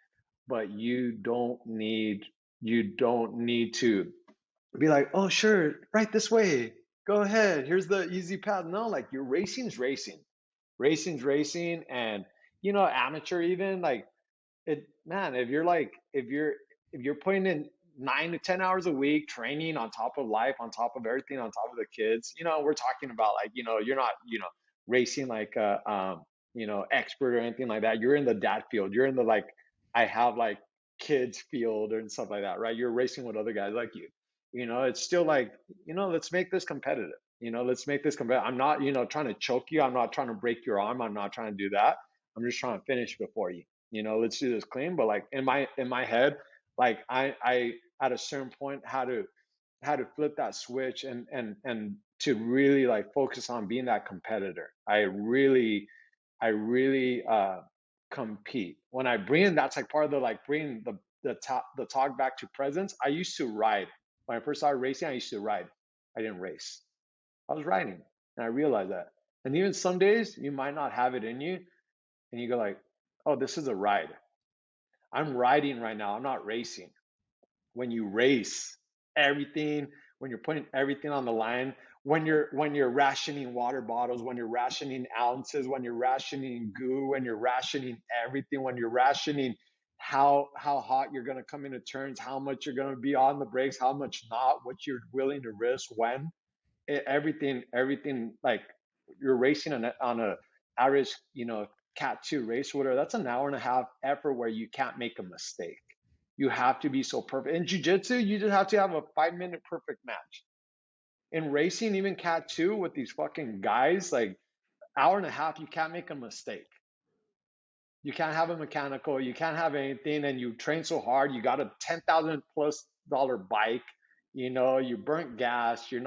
but you don't need to be like, oh, sure, right this way. Go ahead. Here's the easy path. No, like your racing's racing. Racing's racing. And, amateur even, like, man, if you're putting in 9 to 10 hours a week training on top of life, on top of everything, on top of the kids, we're talking about, like, you're not, racing like a expert or anything like that. You're in the dad field. You're in the, like, I have, like, kids field and stuff like that, right? You're racing with other guys like you. It's still like, let's make this competitive. Let's make this competitive. I'm not, trying to choke you. I'm not trying to break your arm. I'm not trying to do that. I'm just trying to finish before you. Let's do this clean. But, like, in my head, like, I at a certain point had to flip that switch and to really, like, focus on being that competitor. I really compete. When I bring, that's like part of the, like, bringing the talk back to presence. I used to ride. When I first started racing, I used to ride. I didn't race. I was riding, and I realized that. And even some days you might not have it in you, and you go like, "Oh, this is a ride. I'm riding right now. I'm not racing." When you race, everything, when you're putting everything on the line, when you're rationing water bottles, when you're rationing ounces, when you're rationing goo, when you're rationing everything, when you're rationing how hot you're going to come into turns, how much you're going to be on the brakes, how much not, what you're willing to risk, when, everything, like, you're racing on a average, cat 2 race or whatever. That's an hour and a half effort where you can't make a mistake. You have to be so perfect. In jiu-jitsu, you just have to have a 5-minute perfect match. In racing, even cat 2 with these fucking guys, like, hour and a half, you can't make a mistake. You can't have a mechanical, you can't have anything, and you train so hard. You got a $10,000+ bike, you burnt gas, you're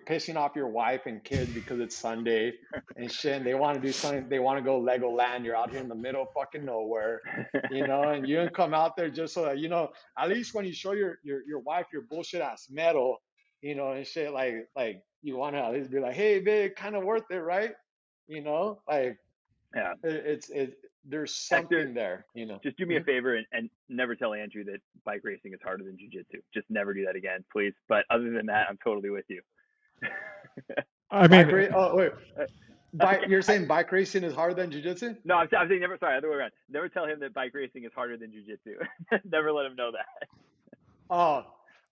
pissing off your wife and kids because it's Sunday and shit, and they want to do something, they want to go Legoland. You're out here in the middle of fucking nowhere, and you don't come out there just so that, at least when you show your wife your bullshit ass medal, and shit, like you want to at least be like, hey, babe, kind of worth it, right? Like, Yeah. it's there's Hector, something there, just do me a favor and never tell Andrew that bike racing is harder than jiu-jitsu. Just never do that again, please. But other than that, I'm totally with you. I mean, Oh, wait. You're saying bike racing is harder than jiu-jitsu? No, I'm saying never. Sorry, other way around. Never tell him that bike racing is harder than jiu-jitsu. Never let him know that. Oh,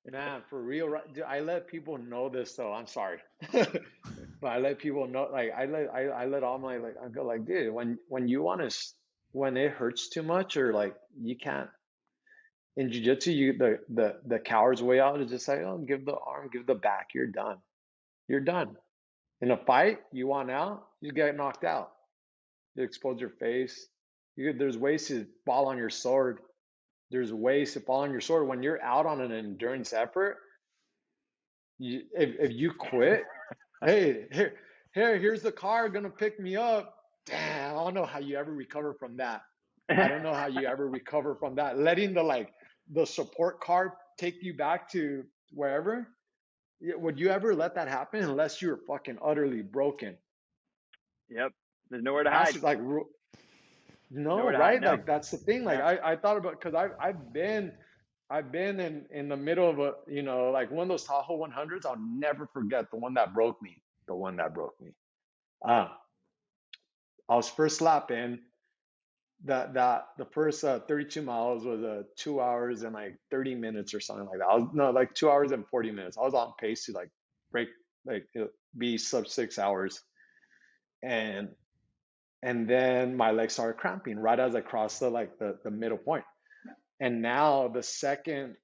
man, for real, right? Dude, I let people know this, though. I'm sorry, but I let people know. Like, I let all my, like, I go like, dude, when you want to, when it hurts too much, or, like, you can't. In jiu-jitsu, the coward's way out is just like, oh, give the arm, give the back, you're done. You're done. In a fight, you want out, you get knocked out. You expose your face. There's ways to fall on your sword. There's ways to fall on your sword. When you're out on an endurance effort, if you quit, hey, here's the car gonna pick me up. Damn, I don't know how you ever recover from that. I don't know how you ever recover from that. Letting the support car take you back to wherever. Would you ever let that happen unless you're fucking utterly broken? Yep. There's nowhere to hide. Like, no, right? Like, that's the thing. Like, I thought about, because I've been in the middle of a, like, one of those Tahoe 100s. I'll never forget the one that broke me. The one that broke me. I was first lap in. The first 32 miles was 2 hours and like 30 minutes or something like that. No, like 2 hours and 40 minutes. I was on pace to, like, break, like, be sub 6 hours, and then my legs started cramping right as I crossed the middle point. And now the second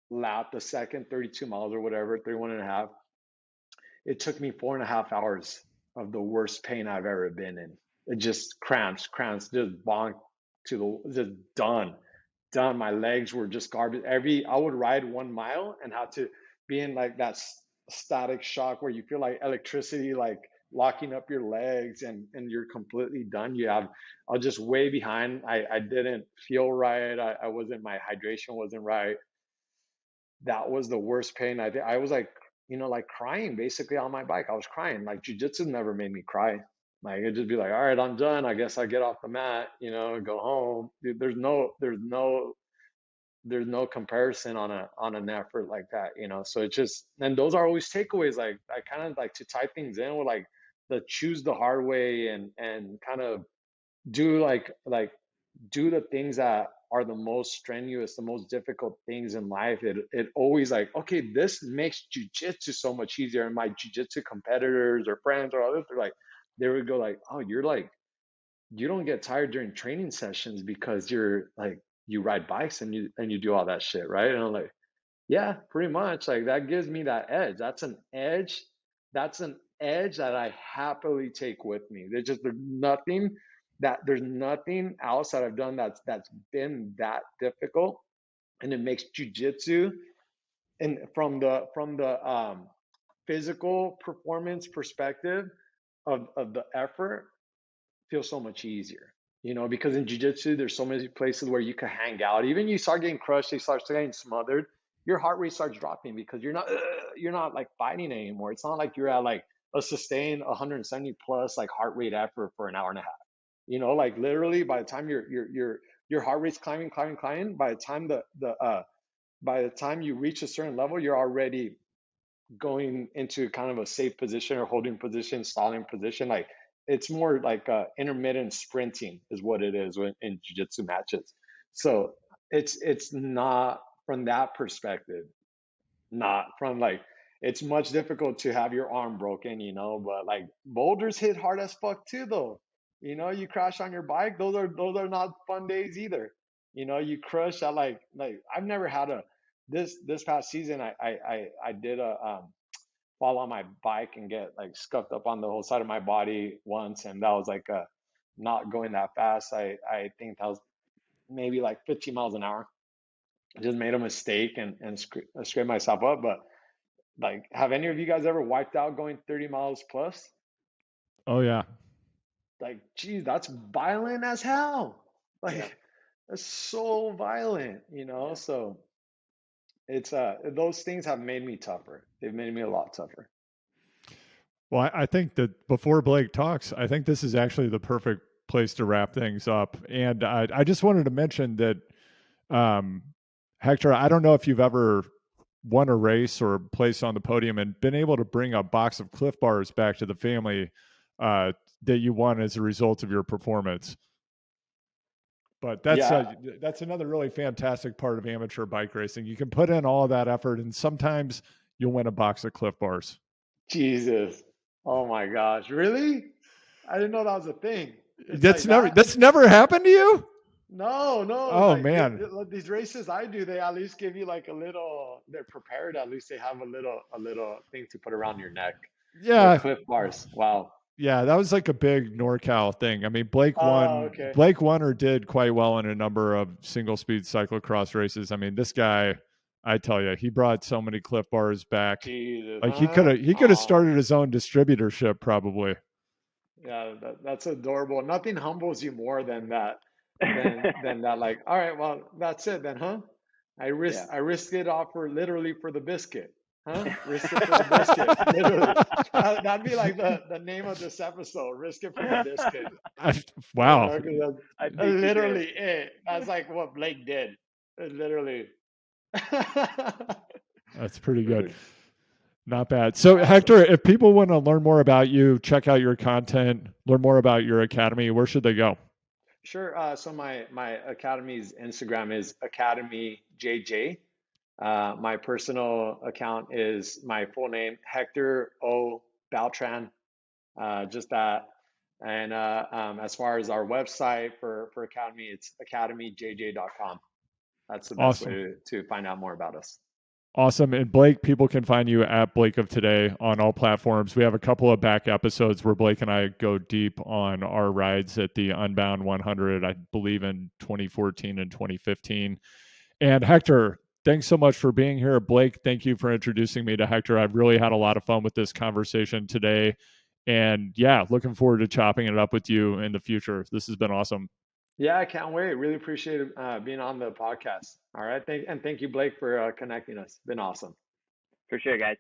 lap, the second 32 miles or whatever, 31 and a half, it took me 4.5 hours of the worst pain I've ever been in. It just cramps, just bonked just done. My legs were just garbage. I would ride 1 mile and have to be in, like, that static shock where you feel like electricity, like locking up your legs, and you're completely done. I was just way behind. I didn't feel right. I wasn't, my hydration wasn't right. That was the worst pain. I was like, like crying basically on my bike. I was crying. Like jiu-jitsu never made me cry. Like it'd just be like, all right, I'm done. I guess I get off the mat, go home. Dude, there's no comparison on an effort like that, So it's just, and those are always takeaways. Like I kind of like to tie things in with like the choose the hard way, and kind of do do the things that are the most strenuous, the most difficult things in life. It always like, okay, this makes jujitsu so much easier. And my jujitsu competitors or friends or others, they would go like, oh, you're like, you don't get tired during training sessions because you're like, you ride bikes and you do all that shit, right? And I'm like, yeah, pretty much. Like that gives me that edge. That's an edge. That's an edge that I happily take with me. There's nothing else that I've done that's been that difficult, and it makes jujitsu, and from the physical performance perspective of the effort, feel so much easier. Because in jiu-jitsu, there's so many places where you can hang out. Even you start getting crushed, you start getting smothered, your heart rate starts dropping because you're not like fighting anymore. It's not like you're at like a sustained 170 plus like heart rate effort for an hour and a half. Like literally by the time your heart rate's climbing, by the time you reach a certain level, you're already going into kind of a safe position or holding position, stalling position. Like it's more like intermittent sprinting is what it is in jiu-jitsu matches. So it's not from that perspective, not from like, it's much difficult to have your arm broken, but like boulders hit hard as fuck too though. You crash on your bike, those are not fun days either. You crush at like I've never had this past season I did a fall on my bike and get like scuffed up on the whole side of my body once, and that was like not going that fast. I think that was maybe like 15 miles an hour. I just made a mistake and scraped myself up. But like, have any of you guys ever wiped out going 30 miles plus? Oh yeah. Like, geez, that's violent as hell. Like, yeah. That's so violent, Yeah. So it's those things have made me tougher. They've made me a lot tougher. Well, I think that before Blake talks, I think this is actually the perfect place to wrap things up. And I just wanted to mention that, Hector, I don't know if you've ever won a race or placed on the podium and been able to bring a box of Cliff Bars back to the family that you won as a result of your performance. But that's another really fantastic part of amateur bike racing. You can put in all of that effort, and sometimes you'll win a box of Cliff Bars. Jesus. Oh my gosh. Really? I didn't know that was a thing. That's never happened to you? No. Oh like, man. These races I do, they at least give you like a little, they're prepared. At least they have a little thing to put around your neck. Yeah. Cliff Bars. Wow. Yeah, that was like a big NorCal thing. I mean, Blake won. Okay. Blake won or did quite well in a number of single speed cyclocross races. I mean, this guy, I tell you, he brought so many Cliff Bars back. Jesus, like he could have started his own distributorship probably. Yeah, that's adorable. Nothing humbles you more than that. Than that. Like, all right, well, that's it then, huh? I risked it all literally for the biscuit. Huh? Risk it for the biscuit. Literally. That'd be like the name of this episode. Risk it for the biscuit. Wow. Literally it. That's like what Blake did. Literally. That's pretty good. Not bad. So Hector, if people want to learn more about you, check out your content, learn more about your academy, where should they go? Sure. So my academy's Instagram is Academy JJ. My personal account is my full name, Hector O. Beltran. Just that. And as far as our website for Academy, it's academyjj.com. That's the best way to find out more about us. Awesome. And Blake, people can find you at Blake of Today on all platforms. We have a couple of back episodes where Blake and I go deep on our rides at the Unbound 100, I believe in 2014 and 2015. And Hector, thanks so much for being here, Blake. Thank you for introducing me to Hector. I've really had a lot of fun with this conversation today. And yeah, looking forward to chopping it up with you in the future. This has been awesome. Yeah, I can't wait. Really appreciate being on the podcast. All right. Thank you, Blake, for connecting us. Been awesome. For sure, guys.